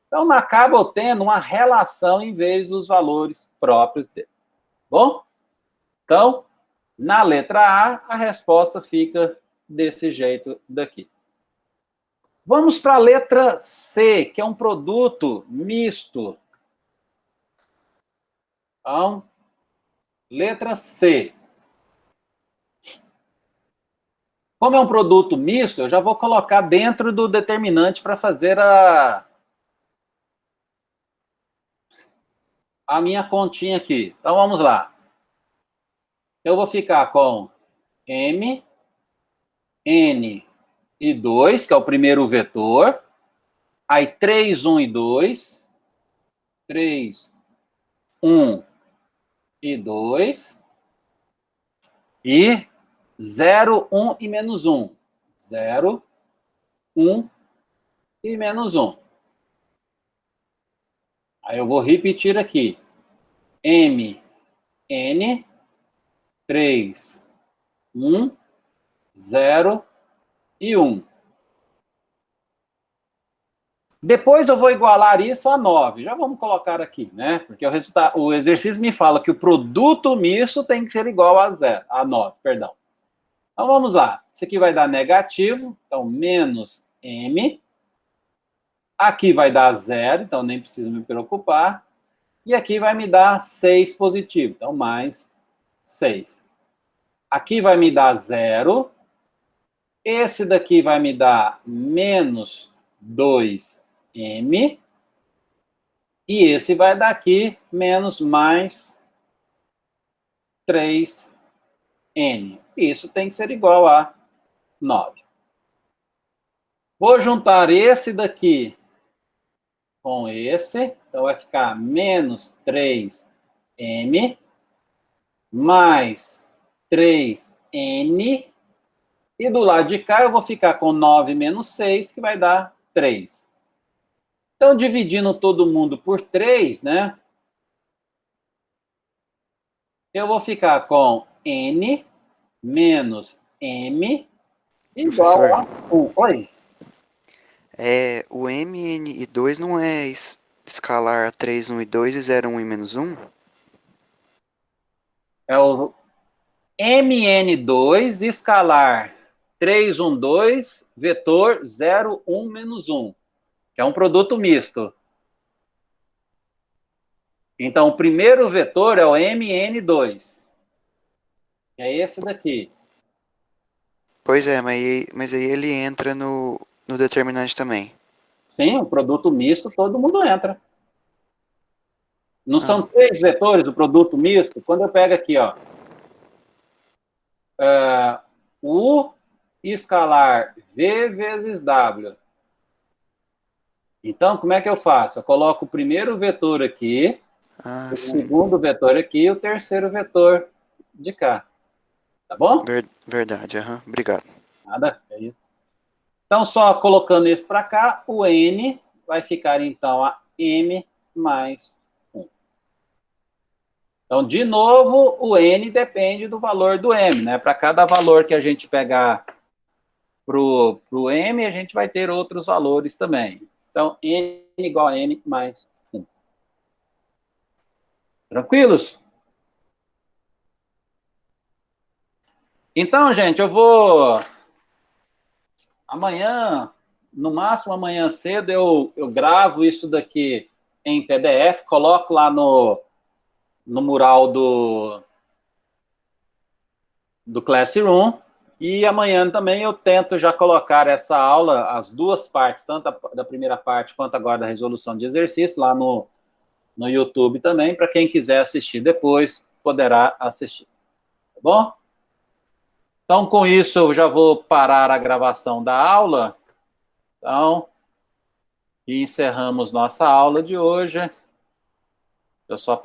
Speaker 1: Então, acaba tendo uma relação em vez dos valores próprios dele. Bom? Então, na letra A, a resposta fica desse jeito daqui. Vamos para a letra C, que é um produto misto. Então, letra C. Como é um produto misto, eu já vou colocar dentro do determinante para fazer a minha continha aqui. Então, vamos lá. Eu vou ficar com M, N e 2, que é o primeiro vetor. Aí 3, 1 e 2. 3, 1 e 2. E 0, 1 e menos 1. 0, 1 e menos 1. Aí eu vou repetir aqui. M, N, 3, 1, 0 e 1. Depois eu vou igualar isso a 9. Já vamos colocar aqui, né? Porque o exercício me fala que o produto misto tem que ser igual a 9, perdão. Então vamos lá. Isso aqui vai dar negativo, então menos M. Aqui vai dar 0, então nem preciso me preocupar. E aqui vai me dar 6 positivo, então mais 6. Aqui vai me dar 0. Esse daqui vai me dar menos 2M. E esse vai dar aqui menos mais 3N. Isso tem que ser igual a 9. Vou juntar esse daqui com esse. Então, vai ficar menos 3M mais 3N. E do lado de cá, eu vou ficar com 9 menos 6, que vai dar 3. Então, dividindo todo mundo por 3, né? Eu vou ficar com N menos M igual a 1. Oi?
Speaker 5: O M, N e 2 não é escalar 3, 1 e 2 e 0, 1 e menos 1?
Speaker 1: É o MN2 escalar 3, 1, 2, vetor 0, 1, menos 1. Que é um produto misto. Então, o primeiro vetor é o MN2. Que é esse daqui.
Speaker 5: Pois é, mas aí ele entra no determinante também.
Speaker 1: Sim, o produto misto, todo mundo entra. Não são 3 vetores o produto misto? Quando eu pego aqui, ó, U escalar V vezes W. Então, como é que eu faço? Eu coloco o primeiro vetor aqui, o segundo vetor aqui e o terceiro vetor de cá. Tá bom?
Speaker 5: Verdade, obrigado.
Speaker 1: Nada, é isso. Então, só colocando esse para cá, o N vai ficar, então, a M mais 1. Então, de novo, o N depende do valor do M, né? Para cada valor que a gente pegar pro M, a gente vai ter outros valores também. Então, N igual a M mais 1. Tranquilos? Então, gente, eu vou... Amanhã, no máximo amanhã cedo, eu gravo isso daqui em PDF, coloco lá no mural do Classroom, e amanhã também eu tento já colocar essa aula, as duas partes, tanto da primeira parte quanto agora da resolução de exercício, lá no YouTube também, para quem quiser assistir depois, poderá assistir. Tá bom? Então, com isso, eu já vou parar a gravação da aula. Então, e encerramos nossa aula de hoje. Eu só